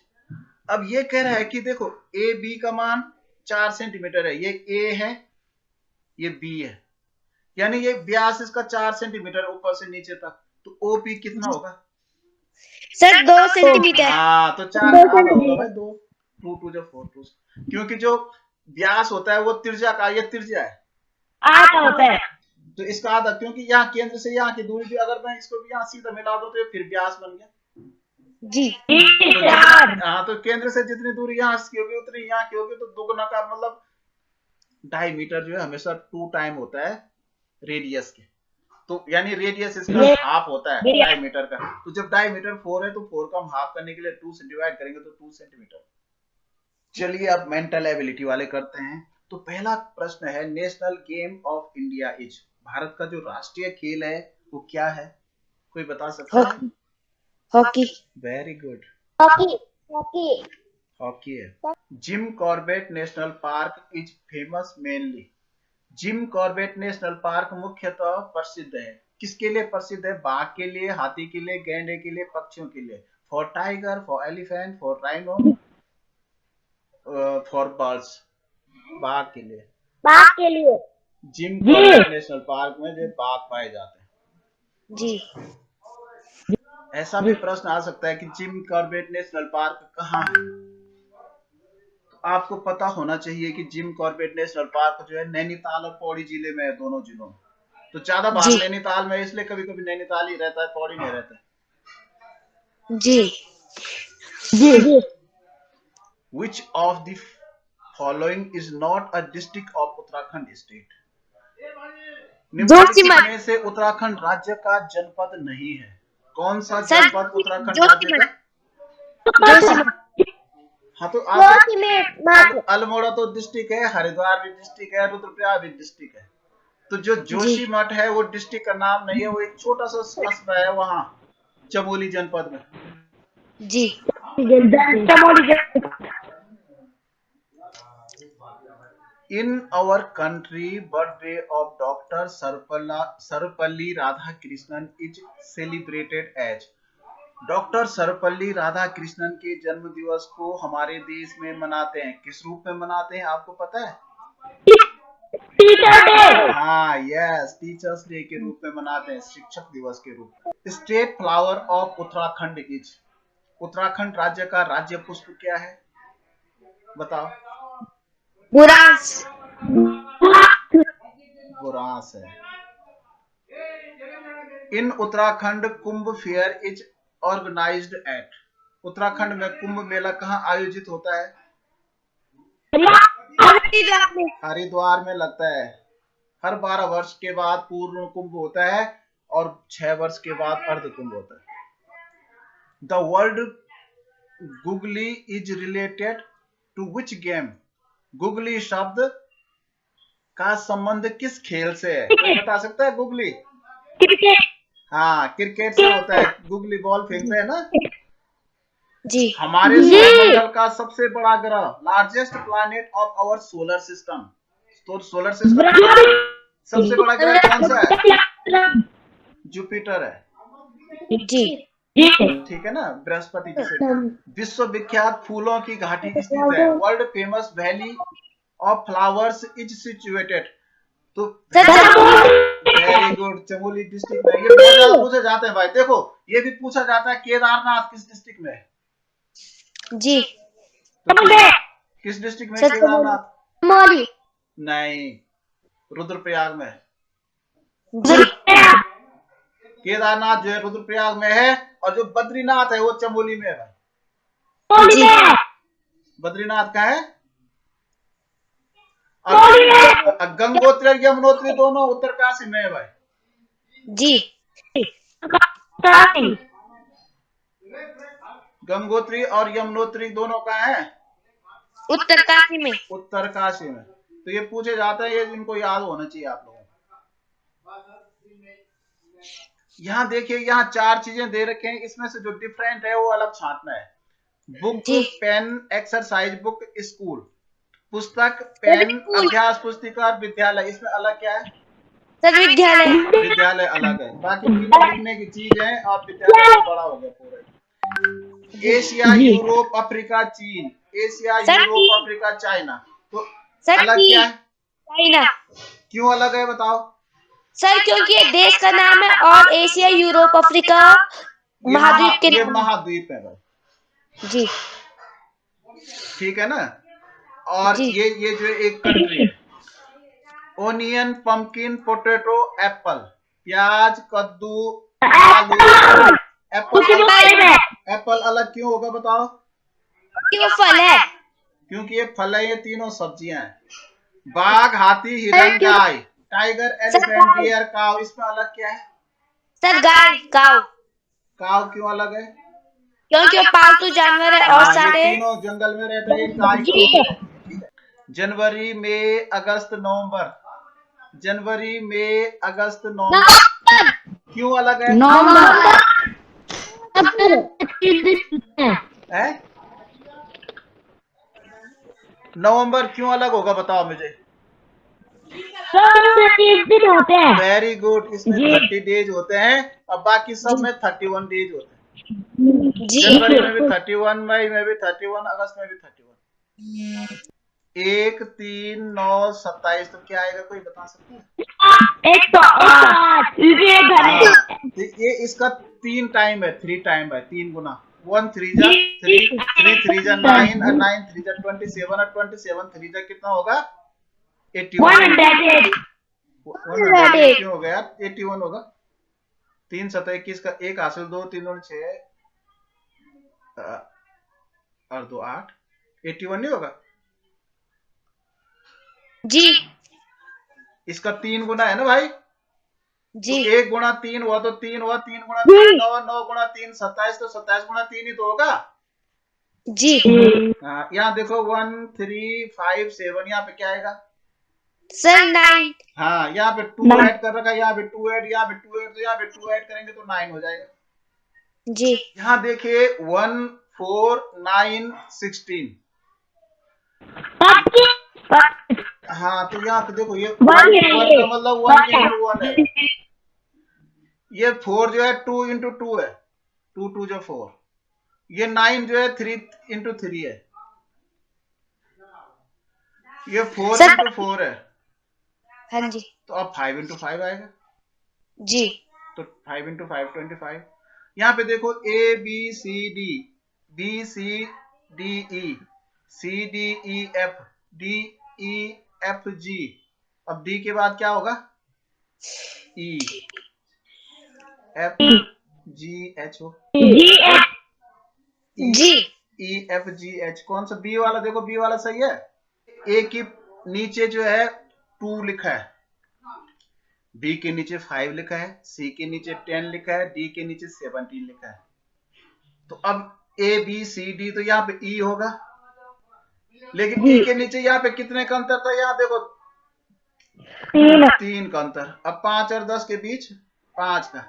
अब ये कह रहा है कि देखो AB का मान 4 सेंटीमीटर है, ये A है, ये B है, यानी ये व्यास इसका 4 सेंटीमीटर ऊपर से नीचे तक, तो OP कितना होगा सर 2 सेंटीमीटर। हाँ, तो 4 आधा होगा भाई, 2 2 2 जा 4 2, क्योंकि जो व्यास होता है वो त्रिज्या का, ये त्रिज्या है, आधा होता है, तो इसका आधा, क्योंकि यहाँ केंद्र से यहाँ की दूरी भी, अगर मैं इसको भी यहाँ सीधा मिला दूं तो ये फिर व्यास बन गया जी। तो हाँ, तो केंद्र से जितनी दूरी यहाँ की होगी उतनी यहाँ की होगी, तो दोगुना का मतलब डायमीटर जो है हमेशा 2 टाइम होता है रेडियस के, तो यानी रेडियस इसका हाफ होता है डायमीटर का। तो जब डायमीटर 4 है, तो 4 का हम हाफ करने के लिए 2 से डिवाइड करेंगे, तो 2 सेंटीमीटर। चलिए अब मेंटल एबिलिटी वाले करते हैं। तो पहला प्रश्न है, national game of India is, Bharat का जो राष्ट्रीय खेल है वो क्या है, कोई बता सकता है? Hockey. Very good. Hockey hockey hockey है। Jim Corbett national park is famous mainly. Jim Corbett national park मुख्यतः प्रसिद्ध है, किसके लिए प्रसिद्ध है? बाघ के लिए, हाथी के लिए, गैंडे के लिए, पक्षियों के लिए। For tiger, for elephant, for rhino, for birds. बाघ के लिए। बाघ के लिए। जिम कॉर्बेट नेशनल पार्क में जो बाघ पाए जाते हैं। जी। ऐसा भी प्रश्न आ सकता है कि जिम कॉर्बेट नेशनल पार्क कहाँ है? तो आपको पता होना चाहिए कि जिम कॉर्बेट नेशनल पार्क जो है नैनीताल और पौड़ी जिले में है, दोनों जिलों में। तो ज्यादा भाग जी। नैनीताल में, इसलिए कभी कभी नैनीताल ही रहता है, पौड़ी नहीं रहता है। जी। जी। Which of the following is not a district of Uttarakhand state? निम्नलिखित जोशीमठ। में से उत्तराखंड राज्य का जनपद नहीं है। कौन सा सर, जनपद उत्तराखंड राज्य का? जोशीमठ। हाँ तो आप जोशीमठ। अल्मोड़ा तो डिस्ट्रिक्ट है, हरिद्वार भी डिस्ट्रिक्ट है, रुद्रप्रयाग भी डिस्ट्रिक्ट है। तो जो जोशीमठ है वो डिस्ट्रिक्ट का नाम नहीं है, वो एक छोटा सा कस्बा है वहां चमोली जनपद में। जी। In our country, birthday of Dr. Sarvapalli Radhakrishnan is celebrated as। Doctor Sarvepalli Radhakrishnan के जन्म दिवस को हमारे देश में मनाते हैं, किस रूप में मनाते हैं आपको पता है? Teacher day. हाँ, यस, टीचर्स डे के रूप में मनाते हैं, शिक्षक दिवस के रूप में। State flower of Uttarakhand is. Uttarakhand राज्य का राज्य पुष्प क्या है? बताओ। बुरांस। बुरांस है। In Uttarakhand Kumbh fair is organised at. Uttarakhand में कुंभ मेला कहाँ आयोजित होता है? हरिद्वार में लगता है। हर 12 वर्ष के बाद पूर्ण कुंभ होता है और 6 वर्ष के बाद अर्ध कुंभ होता है। The world googly is related to which game. Googly शब्द का संबंध किस खेल से है? कोई बता सकता है? गुगली हाँ, क्रिकेट से होता है। गुगली बॉल फेंकते हैं ना। जी। हमारे सौरमंडल का सबसे बड़ा ग्रह, largest planet of our solar system. तो सोलर सिस्टम सबसे बड़ा ग्रह कौन सा है? जुपिटर है। जी। ठीक है ना, बृहस्पति जिसे। विश्व विख्यात फूलों की घाटी स्थित है। World famous valley of flowers is situated. तो वेरी गुड, चमोली डिस्ट्रिक्ट में। ये बहुत ज्यादा पूछे जाते हैं भाई। देखो, ये भी पूछा जाता है केदारनाथ किस डिस्ट्रिक्ट में है? जी। तो किस डिस्ट्रिक्ट में केदारनाथ? चमोली। नहीं, रुद्रप्रयाग में। जी। केदारनाथ जो है रुद्रप्रयाग में है, और जो बद्रीनाथ है वो चमोली में है। जी। बद्रीनाथ का है। और गंगोत्री और यमुनोत्री दोनों उत्तरकाशी में है भाई। जी। गंगोत्री और यमुनोत्री दोनों का है उत्तरकाशी में। उत्तरकाशी में। तो ये पूछे जाता है, ये इनको याद होना चाहिए आप लोगों को। यहाँ देखिए, यहाँ 4 चीजें दे रखे हैं, इसमें से जो डिफरेंट है वो अलग छांटना है। Book, pen, exercise book, school. पुस्तक, पेन, अभ्यास पुस्तिका, विद्यालय। इसमें अलग क्या है? सर विद्यालय। विद्यालय अलग है, बाकी लिखने की चीज है, और विद्यालय बड़ा हो गया पूरा। एशिया, यूरोप, अफ्रीका, चीन। Asia, Europe, Africa, China. तो अलग क्या है? चाइना। क्यों अलग है बताओ? सर क्योंकि एक देश का नाम है और एशिया, यूरोप, अफ्रीका महाद्वीप के ये महाद्वीप है भाई। जी। ठीक है ना। और ये जो एक कंट्री है। Onion, pumpkin, potato, Apple. प्याज, कद्दू, आलू। एप्पल अलग क्यों होगा बताओ? क्यों? फल है। क्योंकि ये फल है, ये तीनों सब्जियां हैं। बाघ, हाथी, हिरन, गाय। टाइगर, एलिफेंट, डियर, काव। इसमें अलग क्या है? सर गाय, काव। काव क्यों अलग है? क्योंकि वो पालतू जानवर है और सारे तीनों जंगल में रहते हैं। गाय। जनवरी, मई, अगस्त, नवंबर। जनवरी, मई, अगस्त, नवंबर क्यों अलग है? है? नवंबर क्यों अलग होगा बताओ मुझे। सर 30 दिन होते हैं। वेरी गुड, इसमें जी। 30 डेज होते हैं और बाकी सब में 31 डेज होते हैं। जी जनवरी में भी 31, मई में भी 31, अगस्त में भी 31। 1, 3, 9, 27 तो क्या आएगा, कोई बता सकता है? 108 ये हाँ, तो ये इसका 3 टाइम है, 3 टाइम है, 3 गुना। 1 3 जा 3, 3 3 जा 9 और 9 3 जा 27 और 27 3 जा कितना होगा? 81। 108 क्यों हो गया? 81 होगा। 3 7 21 का 1 हासिल, 2 3 2 6 और 2 8, 81 नहीं होगा? जी इसका 3 गुना है ना भाई। जी तो 1 गुणा 3 हुआ तो 3 हुआ, 3 गुणा 3 9, 9 गुणा 3 27, तो 27 गुणा 3 ही तो होगा। जी यहाँ देखो 1 3 5 7, यहाँ पे क्या आएगा? सर 9। हाँ, यहाँ पे 2 ऐड कर रखा है, यहाँ पे 2 ऐड, यहाँ पे 2 ऐड, तो यहाँ पे 2 ऐड करेंगे तो 9 हो जाएगा। जी यहाँ देखिए 1 4 9 16। हाँ, तो यहाँ पे देखो ये 1 का मतलब 1 into 1 है। ये 4 जो है 2 into 2 है, 2 2 जो 4। ये 9 जो है 3 into 3 है। ये 4 सर into 4 है, हाँ जी तो अब 5 into 5 आएगा। जी तो 5 into 5 25। यहाँ पे देखो A B C D, B C D E, C D E F, D E F G। अब D के बाद क्या होगा? E, F G H हो, जी E F G H। कौन सा B वाला? देखो B वाला सही है। A की नीचे जो है 2 लिखा है, B के नीचे 5 लिखा है, C के नीचे 10 लिखा है, D के नीचे 17 लिखा है। तो अब A B C D तो यहाँ पे E होगा, लेकिन E के नीचे यहाँ पे कितने का अंतर था? यहाँ देखो 3 का अंतर। अब 5 और 10 के बीच 5 का,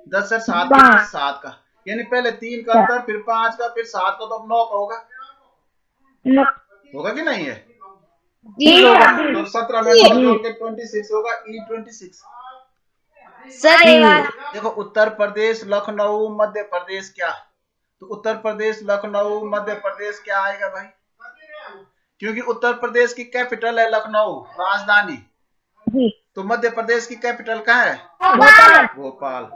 10 और 7 के बीच 7 का, यानी पहले 3 का अंतर, फिर 5 का, फिर 7 का, तो अब 9 का होगा। होगा कि नहीं है? जी होगा। तो 17 में 9 जोड़ के 26 होगा, E26। सर एक बार देखो उत्तर प्रदेश, लखनऊ, मध्य प्रदेश क्या? तो उत्तर प्रदेश, लखनऊ, मध्य प्रदेश क्या आएगा भाई? क्योंकि उत्तर प्रदेश की कैपिटल है लखनऊ, राजधानी। तो मध्य प्रदेश की कैपिटल कहाँ है? भोपाल।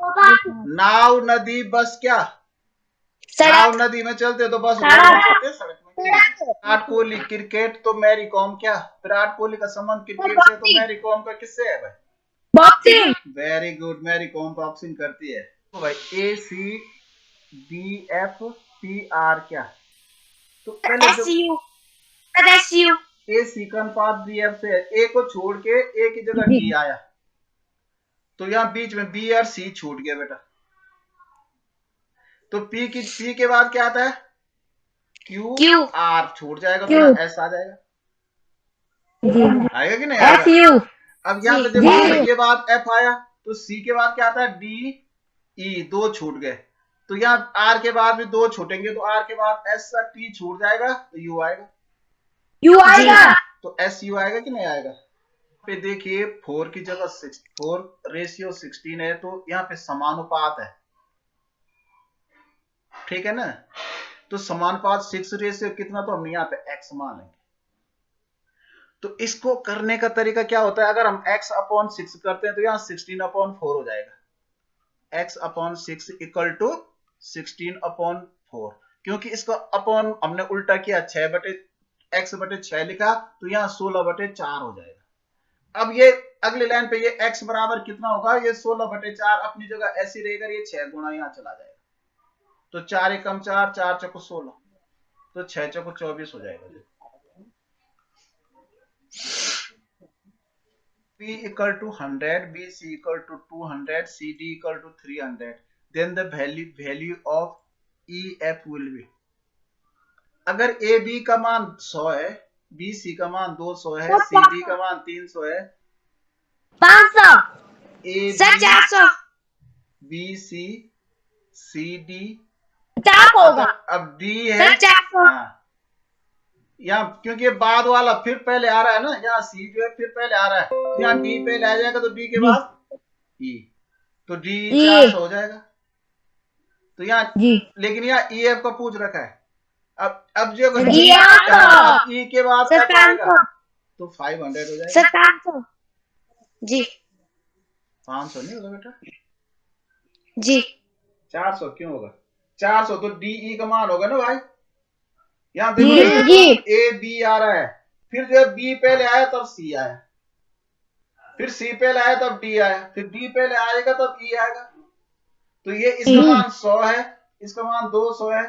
नाव, नदी, बस क्या? नाव सड़क नदी में चलते तो बस रोड में चलते, सड़क में। विराट कोहली क्रिकेट, तो मैरी कॉम क्या? विराट कोहली का संबंध क्रिकेट से, तो मैरी कॉम का किससे है भाई? Boxing. Very good, Mary Kom boxing करती है। तो भाई A C D F P R क्या? तो पहले जो SU sir SU A C का अनुपात B F से है, A को छोड़ के A की जगह D आया, तो यहाँ बीच में B और C छूट गया बेटा। तो P के बाद क्या आता है? Q R छूट जाएगा, तो यहाँ S आ जाएगा। आएगा कि नहीं आएगा? अब यहाँ पे देखो ये बात F आया, तो C के बाद क्या आता है? D E, 2 छूट गए, तो यहाँ R के बाद भी 2 छूटेंगे, तो R के बाद S और T छूट जाएगा, तो U आएगा। यू आएगा। तो SU आएगा कि नहीं आएगा? पे देखिए 4 की जगह 6, 4:16 है, तो यहाँ पे समानुपात है, ठीक है ना? तो समानुपात 6 कितना, तो हम यहाँ पे x मान लेंगे। तो इसको करने का तरीका क्या होता है? अगर हम x/6 करते हैं तो यहाँ 16/4 हो जाएगा। x/6 इक्वल टू 16/4, क्योंकि इसको अपॉन हमने उल्टा किया, 6/x/6 लिखा, तो यहाँ 16/4 हो जाएगा। अब ये अगली लाइन पे ये x बराबर कितना होगा? ये 16/4 अपनी जगह ऐसी रहेगा, ये 6 गुणा यहाँ चला जाएगा, तो 4 एकम 4, 4 चौको 16, तो 6 चौको 24 हो जाएगा। P equal to 100, B C equal to 200, C D equal to 300, then the value of E F will be। अगर A B का मान 100 है, B C का मान 200 है, C D का मान 300 है, 500। A sir B 400 B C C D 4 को होगा अब डी है सर 400। हाँ, यहाँ क्योंकि ये बाद वाला फिर पहले आ रहा है ना, यहाँ सी जो है फिर पहले आ रहा है, तो यहाँ डी पहले आ जाएगा, तो डी के बाद ई, तो डी 400 हो जाएगा। तो यहाँ लेकिन यहाँ ई एफ का पूछ रखा है। अब जो ई के बाद सर क्या आएगा 500 तो 500 हो जाएगा। सर 500 जी 500 नहीं होगा बेटा, जी 400 क्यों होगा? 400 तो डी ई का मान होगा ना भाई। यहाँ देखो ए बी आ रहा है, फिर जो है बी पहले आया तब सी आया, फिर सी पहले आया तब डी आया, फिर डी पहले आएगा तब ई आएगा। तो ये इसका मान 100 है, इसका मान 200 है,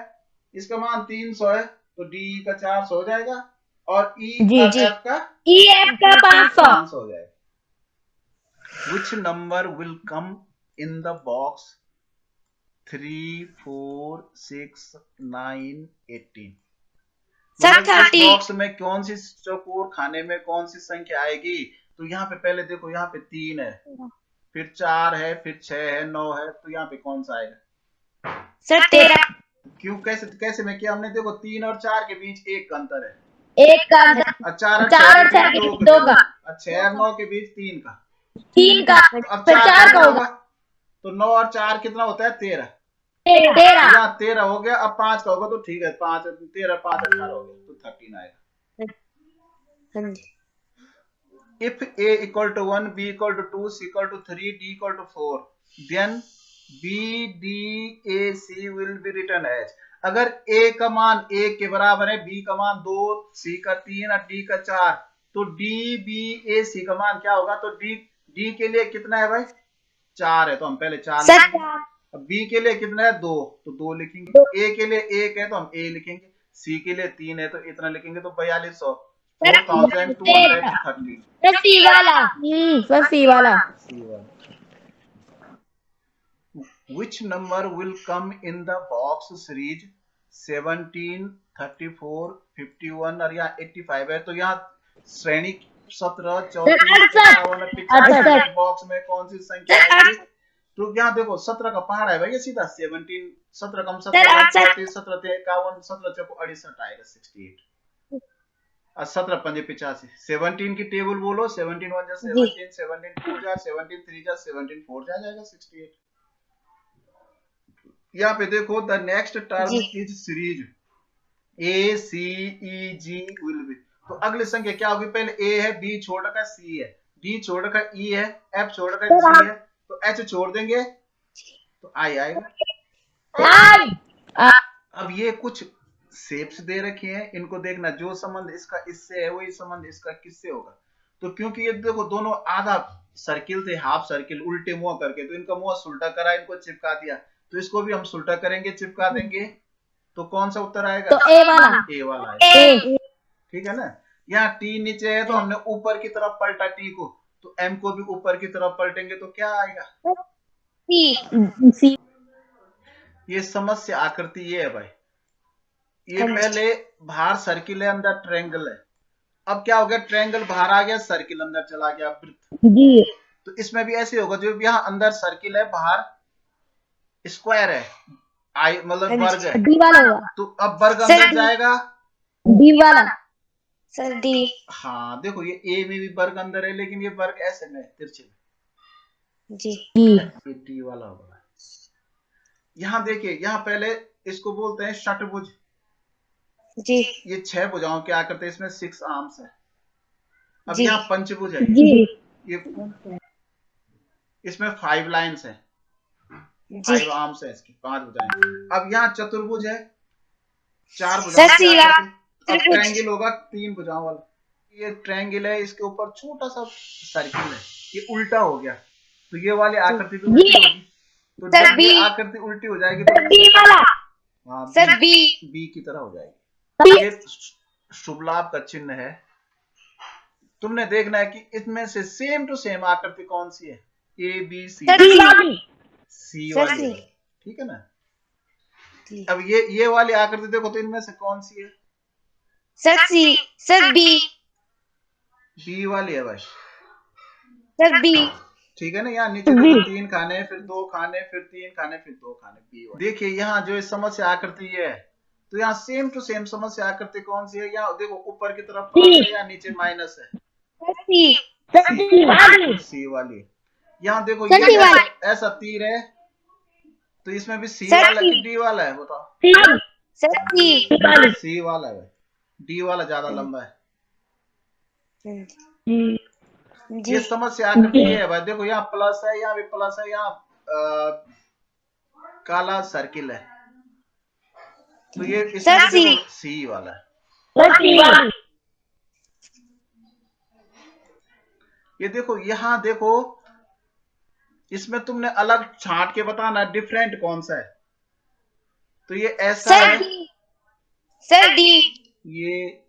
इसका मान 300 है, तो डी का 400 हो जाएगा और ई एफ का 500 हो जाएगा। Which number will come in the box 3, 4, 6, 9, 18? Sir मतलब इस 30 बॉक्स में कौन सी चौकोर खाने में कौन सी संख्या आएगी? तो यहाँ पे पहले देखो, यहाँ पे 3 है, फिर 4 है, फिर 6 है, 9 है, तो यहाँ पे कौन सा आएगा? सर 13 क्यों कैसे में किया हमने? देखो 3 और 4 के बीच 1 का अंतर है, 1 का 4 और 4 6 के बीच 2 का, 6 और 9 के बीच 3 का, 3 का, अब फिर 4 का होगा, तो 9 और 4 कितना होता है? 13। 13 यहाँ 13 हो गया, अब 5 का होगा तो ठीक है, 5 13 5 18 हो गया, तो 13 आएगा। If a equal to 1, b equal to 2, c equal to 3, d equal to 4, then b, d, a, c will be written as। अगर a का मान 1 के बराबर है, b का मान 2, c का 3 और d का 4, तो d, b, a, c का मान क्या होगा? तो d के लिए कितना है भाई? 4 है, तो हम पहले 4 लिखेंगे। अब b के लिए कितना है? 2, तो 2 लिखेंगे। a के लिए 1 है तो हम a लिखेंगे। c के लिए 3 है तो इतना लिखेंगे, तो 4200 4230। सी वाला सर सी वाला Which number will come in the box series 17, 34, 51 और यहाँ 85 है, तो यहाँ श्रेणी 17, 34, 55 बॉक्स में कौन सी संख्या आएगी? तो यहाँ देखो 17 का पहाड़ है भैया, सीधा 17, 17 कम 17 34, 17 51, 17 चौको 68 आएगा 68 और 17 पंजे 85। 17 की टेबल बोलो, 17 1 जा 17, 17 2 जा 17 3 जा 17 4 जा जाएगा 68। यहाँ पे देखो the next term is series A C E G will be, तो अगली संख्या क्या होगी? पहले ए है, बी छोड़ रखा सी है, डी छोड़ रखा ई है, एफ छोड़ रखा जी है, तो एच छोड़ देंगे तो आई आएगा। अब ये कुछ शेप्स दे रखे हैं, इनको देखना, जो संबंध इसका इससे है वही संबंध इसका किससे होगा। तो क्योंकि ये देखो दोनों आधा सर्किल थे, हाफ सर्किल, उल्टे मुंह करके, तो इनका मुंह सुल्टा करा, इनको चिपका दिया, तो इसको भी हम सुल्टा करेंगे, चिपका देंगे, तो कौन सा उत्तर आएगा? तो ए वाला आएगा। ठीक है ना। यहाँ टी नीचे है तो हमने ऊपर की तरफ पलटा टी को, तो एम को भी ऊपर की तरफ पलटेंगे तो क्या आएगा? सी। ये समस्या आकृति ये है भाई, ये पहले बाहर सर्किल है, अंदर ट्रायंगल है। अब क्या हो गया? ट्रायंगल बाहर आ गया, सर्किल अंदर चला गया, वृत्त। तो इसमें भी ऐसे होगा, जो यहाँ अंदर सर्किल है, बाहर स्क्वायर है, आई मतलब वर्ग है, डी वाला होगा, तो अब वर्ग अंदर जाएगा, डी वाला सर डी। हाँ देखो ये ए में भी वर्ग अंदर है, लेकिन ये वर्ग ऐसे में तिरछे में जी, ये डी वाला होगा। यहाँ देखिए, यहाँ पहले इसको बोलते हैं षटभुज जी, ये 6 भुजाओं के आकृति है, इसमें 6 आर्म्स है। अब जी। यहाँ पंचभुज है, ये इसमें 5 लाइन्स है, 5 आर्म्स है, इसकी 5 भुजाएं। अब यहाँ चतुर्भुज है, 4 भुजाएं। अब ट्रायंगल होगा 3 भुजाओं वाला, ये ट्रायंगल है, इसके ऊपर छोटा सा सर्किल है, ये उल्टा हो गया, तो ये वाली आकृति भी उल्टी होगी। तो जब ये आकृति उल्टी हो जाएगी तो डी वाला हाँ सर बी की तरह हो जाएगी। ये शुभ लाभ का चिन्ह है। तुमने देखना है कि इसमें से सेम टू सेम आकृति कौन सी है? ए बी सी, सी वाली, ठीक है ना। अब ये वाली आकृति देखो, तो इनमें से कौन सी है? सर सी, सर बी, बी वाली है भाई, सर बी, ठीक है ना। यहाँ नीचे देखो 3 खाने, फिर 2 खाने, फिर 3 खाने, फिर 2 खाने, B1। देखिए यहाँ जो इस समस्या आकृति है, तो यहाँ सेम टू सेम समस्या आकृति कौन सी है? यहाँ देखो ऊपर की तरफ प्लस है या नीचे माइनस है? सी वाली। यहाँ देखो ये ऐसा तीर है, तो इसमें भी सी वाला कि डी वाला है? बताओ। सी वाला है, डी वाला ज्यादा लंबा है। ये समस्या आकृति है भाई। देखो यहाँ प्लस है, यहाँ भी प्लस है, यहाँ काला सर्किल है, तो ये इसमें देखो सी वाला है। ये देखो यहाँ देखो, इसमें तुमने अलग छांट के बताना डिफरेंट कौन सा है। तो ये ऐसा है सर डी। ये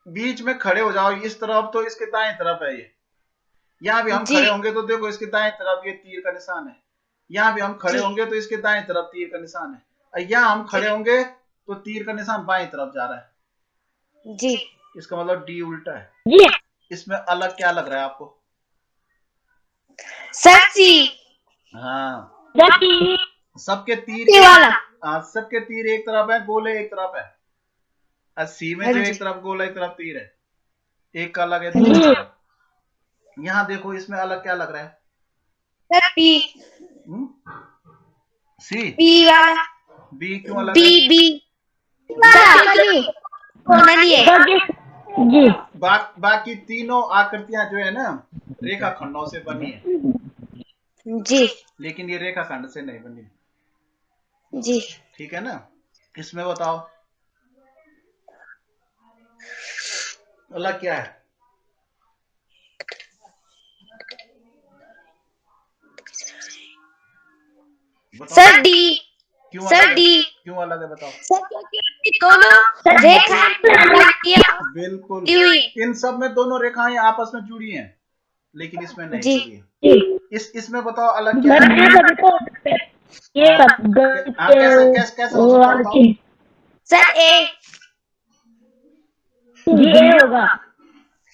बीच में खड़े हो जाओ इस तरफ, तो इसके दाएं तरफ है ये। यहाँ भी हम खड़े होंगे तो देखो इसके दाएं तरफ ये तीर का निशान है। यहाँ भी हम खड़े होंगे तो इसके दाएं तरफ तीर का निशान है, और यहाँ हम खड़े होंगे तो तीर का निशान बाएं तरफ जा रहा है जी। इसका मतलब डी उल्टा है। इसमें अलग क्या लग रहा है आपको? सर सी। हाँ, सबके तीर सबके तीर एक तरफ है, गोले एक तरफ है। और सी में जो एक तरफ गोला एक तरफ तीर है, एक का अलग है, दूसरा तरफ। यहाँ देखो इसमें अलग क्या लग रहा है? Sir B. सी बी वाला। बी क्यों अलग बी है? बी जी। बाकी तीनों आकृतियां जो है ना रेखा खंडों से बनी है जी, लेकिन ये रेखा खंड से नहीं बनी जी। ठीक है ना। इसमें बताओ अलग क्या है? Sir D. क्यों सर अलग है? डी। क्यों अलग है बताओ? सर क्योंकि दोनों रेखा बिल्कुल, इन सब में दोनों रेखाएं आपस में जुड़ी हैं, लेकिन इसमें नहीं जी। जुड़ी है। इसमें बताओ अलग क्या है? कैसे हो सकता है बताओ? सर ए होगा।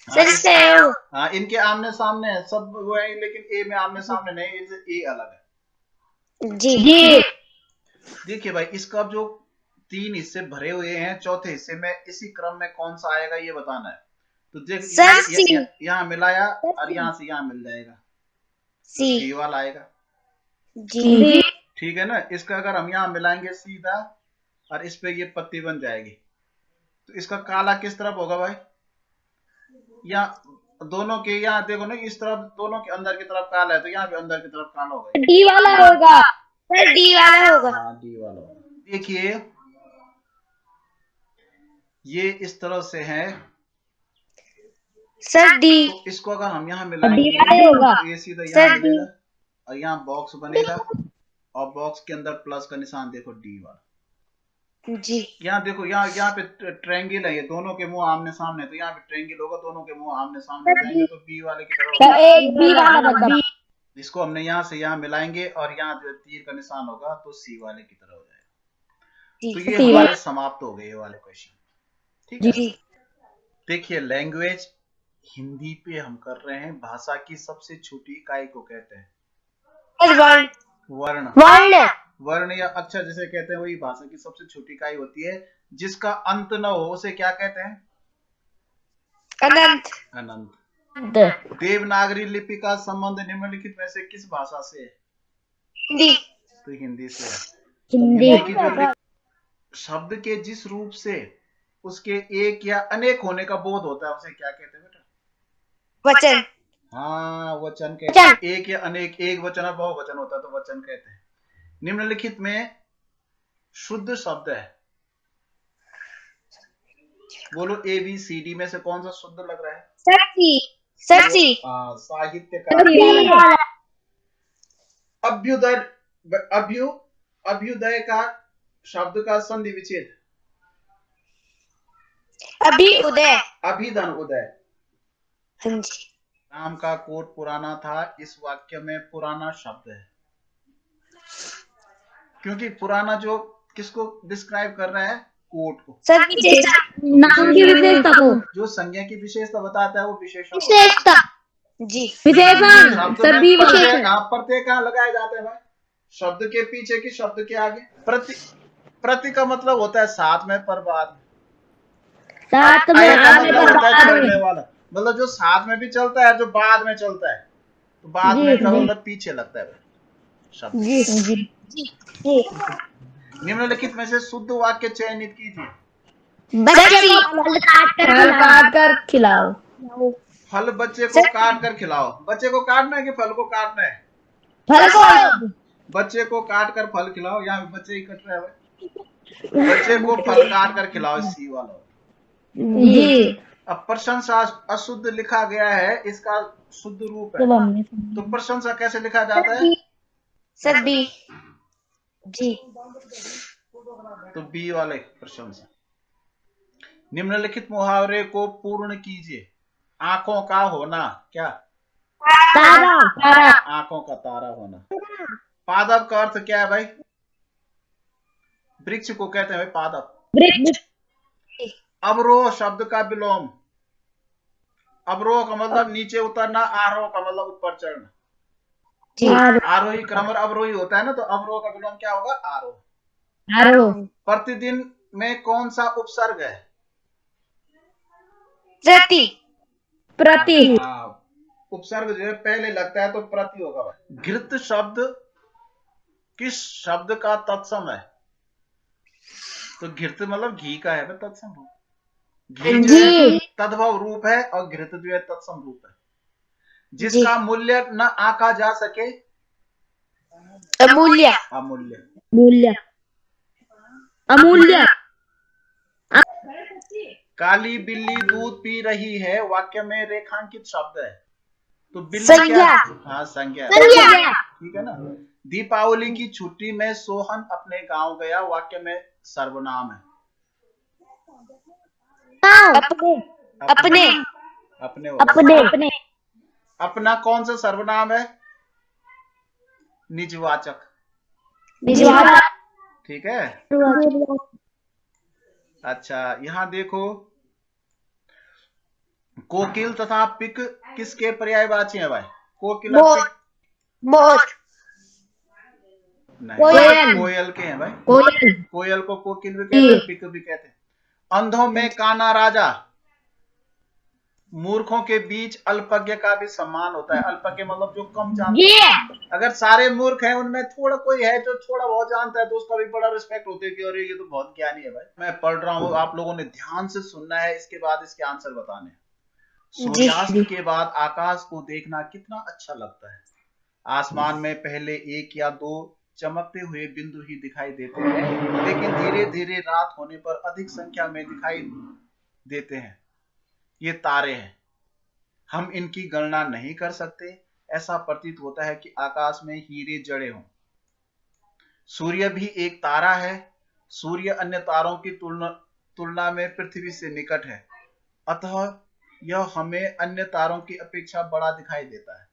सर इसका ए होगा। हाँ, इनके आमने सामने है सब वो है, लेकिन ए में आमने सामने नहीं, ए अलग है। जी जी। देखिए भाई, इसका जो 3 हिस्से भरे हुए हैं, चौथे हिस्से में इसी क्रम में कौन सा आएगा ये बताना है। तो देख यहाँ मिलाया और यहाँ से यहाँ मिल जाएगा, सी वाला आएगा। जी ठीक है ना। इसका अगर हम यहाँ मिलाएंगे सीधा और इस पे ये पत्ती बन जाएगी, तो इसका काला किस तरफ होगा भाई? यहाँ दोनों के, यहाँ देखो ना इस तरफ दोनों के अंदर की तरफ काला है, तो यहाँ भी अंदर की तरफ काला होगा। डी वाला होगा सर, डी वाला होगा। हाँ, डी वाला होगा। देखिए ये इस तरह से है सर डी। तो इसको अगर हम यहाँ मिलाएंगे तो ये सीधा यहाँ मिलेगा और यहाँ बॉक्स बनेगा, और बॉक्स के अंदर प्लस का निशान देखो डी वाला। जी। यहाँ देखो यहाँ पे ट्रायंगल है, ये दोनों के मुंह आमने सामने, तो यहाँ पे ट्रायंगल होगा, दोनों के मुंह आमने सामने हो जाएंगे, तो बी वाले की तरफ। इसको हमने यहाँ से यहाँ मिलाएंगे और यहाँ जो तीर का निशान होगा तो सी वाले की तरह हो जाएगा। तो ये हमारे समाप्त हो गए ये वाले क्वेश्चन। ठीक है। देखिए लैंग्वेज हिंदी पे हम कर रहे हैं। भाषा की सबसे छोटी इकाई को कहते हैं वर्ण। वर्ण या अक्षर जिसे कहते हैं वही भाषा की सबसे छोटी इकाई होती है। जिसका अंत न हो उसे क्या कहते हैं? अनंत। देवनागरी लिपि का संबंध निम्नलिखित में से किस भाषा से है? हिंदी। तो हिंदी से है। हिंदी की जो शब्द के जिस रूप से उसके एक या अनेक होने का बोध होता है उसे क्या कहते हैं बेटा? वचन। हाँ, वचन कहते हैं। एक या अनेक, एक वचन और बहुवचन होता है तो वचन कहते हैं। निम्नलिखित में शुद्ध शब्द है, बोलो A B C D में से कौन सा शुद्ध लग रहा है? साहित्य का अभ्युदय का शब्द का संधि विच्छेद अभिधन उदय। राम का कोट पुराना था, इस वाक्य में पुराना शब्द है, क्योंकि पुराना जो किसको डिस्क्राइब कर रहा है? कोट को। नाम की विशेषता को। जो संज्ञा की विशेषता बताता है वो विशेषण होता है। विशेषता। जी विशेषण। शब्द सभी में प्रत्यय विशेषण। प्रत्यय कहाँ लगाए जाते हैं भाई? शब्द के पीछे कि शब्द के आगे? प्रति का मतलब होता है साथ में पर बाद में। साथ में आगे का आने मतलब पर होता है बाद चलने में। वाला, मतलब जो साथ में भी चलता है जो बाद में चलता है, तो बाद जी, में का जी। मतलब पीछे लगता है भाई शब्द। जी जी जी निम्नलिखित में से शुद्ध वाक्य चयनित कीजिए। बच्चे को फल काट कर खिलाओ। फल बच्चे को काट कर खिलाओ। बच्चे को काटना है कि फल को काटना है? फल को। बच्चे को काट कर फल खिलाओ। यहाँ पे बच्चे ही कट रहे हैं भाई। बच्चे को फल काट कर खिलाओ, सी वाला। जी। अब प्रशंसा अशुद्ध लिखा गया है, इसका शुद्ध रूप है, तो प्रशंसा कैसे लिखा जाता है? Sir B. जी तो बी वाले प्रशंसा। निम्नलिखित मुहावरे को पूर्ण कीजिए। आंखों का होना क्या? तारा। तारा। आंखों का तारा होना। पादप का अर्थ क्या है भाई? वृक्ष को कहते हैं भाई पादप। वृक्ष। अवरोह शब्द का विलोम। अवरोह का मतलब नीचे उतरना, आरोह का मतलब ऊपर चढ़ना। जी आरोही क्रम और अवरोही होता है ना, तो अवरोह का विलोम क्या होगा? आरोह। आरोह। प्रतिदिन में कौन सा उपसर्ग है? प्रति। प्रति। हाँ, उपसर्ग जो है पहले लगता है तो प्रति होगा भाई। घृत शब्द किस शब्द का तत्सम है? तो घृत मतलब घी का है तत्सम रूप। घी जो है तद्भव रूप है और घृत जो है तत्सम रूप है। जिसका मूल्य न आंका जा सके। अमूल्य। अमूल्य। मूल्य। अमूल्य। काली बिल्ली दूध पी रही है, वाक्य में रेखांकित शब्द है, तो बिल्ली संज्ञा। क्या? हाँ, संज्ञा। संज्ञा। ठीक है ना। दीपावली की छुट्टी में सोहन अपने गांव गया, वाक्य में सर्वनाम है। अपने। अपने। अपने होगा। अपने। अपने। अपना कौन सा सर्वनाम है? निजवाचक। निजवाला। ठीक है। अच्छा, यहां देखो, कोकिल तथा पिक किसके पर्यायवाची है भाई? कोकिल और पिक? मोर। नहीं, कोयल। कोयल के हैं भाई। कोयल। कोयल को कोकिल भी कहते हैं, पिक भी कहते हैं। अंधों में काना राजा। मूर्खों के बीच अल्पज्ञ का भी सम्मान होता है। अल्पज्ञ मतलब जो कम जानता है। अगर सारे मूर्ख हैं, उनमें थोड़ा कोई है जो थोड़ा बहुत जानता है, तो उसका भी बड़ा रिस्पेक्ट होती है कि अरे ये तो बहुत ज्ञानी है भाई। मैं पढ़ रहा हूँ, आप लोगों ने ध्यान से सुनना है, इसके बाद इसके आंसर बताने हैं। सूर्यास्त के बाद आकाश को देखना कितना अच्छा लगता है। आसमान में पहले एक या दो चमकते हुए बिंदु ही दिखाई देते हैं, लेकिन धीरे धीरे रात होने पर अधिक संख्या में दिखाई देते हैं। ये तारे हैं, हम इनकी गणना नहीं कर सकते। ऐसा प्रतीत होता है कि आकाश में हीरे जड़े हों। सूर्य भी एक तारा है। सूर्य अन्य तारों की तुलना में पृथ्वी से निकट है, अतः यह हमें अन्य तारों की अपेक्षा बड़ा दिखाई देता है।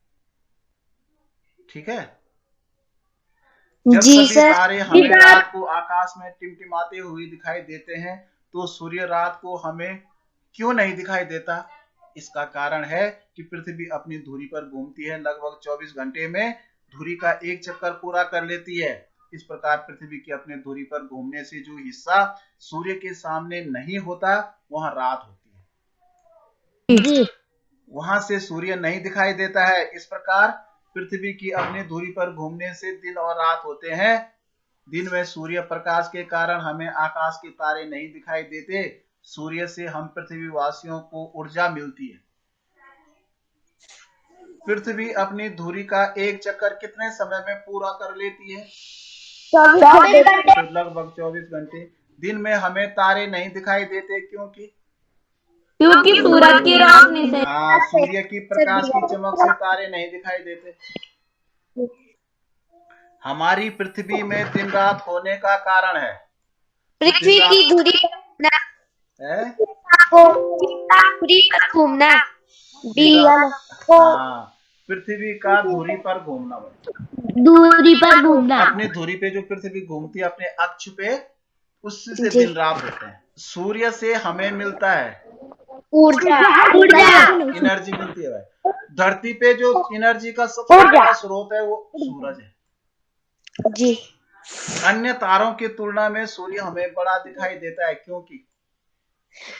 ठीक है। जब सभी तारे हमें रात को आकाश में टिमटिमाते हुए दिखाई देते हैं, तो सूर्य रात को हमें क्यों नहीं दिखाई देता? इसका कारण है कि पृथ्वी अपनी धुरी पर घूमती है, लगभग 24 घंटे में धुरी का एक चक्कर पूरा कर लेती है। इस प्रकार पृथ्वी की अपने धुरी पर घूमने से जो हिस्सा सूर्य के सामने नहीं होता, वहां रात होती है, वहां से सूर्य नहीं दिखाई देता है। इस प्रकार पृथ्वी की अपनी धुरी पर घूमने से दिन और रात होते हैं। दिन में सूर्य प्रकाश के कारण हमें आकाश के तारे नहीं दिखाई देते। सूर्य से हम पृथ्वी वासियों को ऊर्जा मिलती है। पृथ्वी अपनी धुरी का एक चक्कर कितने समय में पूरा कर लेती है? 24 घंटे। लगभग 24 घंटे। दिन में हमें तारे नहीं दिखाई देते, क्योंकि सूरज की रोशनी से। सूर्य की प्रकाश की चमक से तारे नहीं दिखाई देते। हमारी पृथ्वी में दिन रात होने का कारण है पृथ्वी की धुरी पर घूमना। पृथ्वी का धुरी पर घूमना। दूरी पर घूमना। अपनी धुरी पे जो पृथ्वी घूमती है अपने अक्ष पे, उससे दिन रात होते हैं। सूर्य से हमें मिलता है ऊर्जा ऊर्जा एनर्जी मिलती है भाई। धरती पे जो एनर्जी का सबसे बड़ा स्रोत है वो सूरज है। जी। अन्य तारों की तुलना में सूर्य हमें बड़ा दिखाई देता है क्योंकि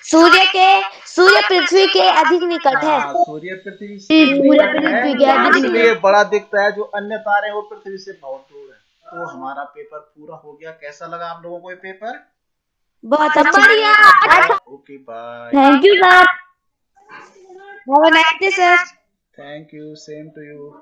सूर्य पृथ्वी के अधिक निकट है। सूर्य पृथ्वी से निकट है इसलिए बड़ा दिखता है। जो अन्य तारे हैं वो पृथ्वी से बहुत दूर है। तो हमारा पेपर पूरा हो गया। कैसा लगा आप लोगों को ये पेपर? बहुत अच्छा। Okay bye. Thank you sir. Have a nice day sir. Thank you, same to you.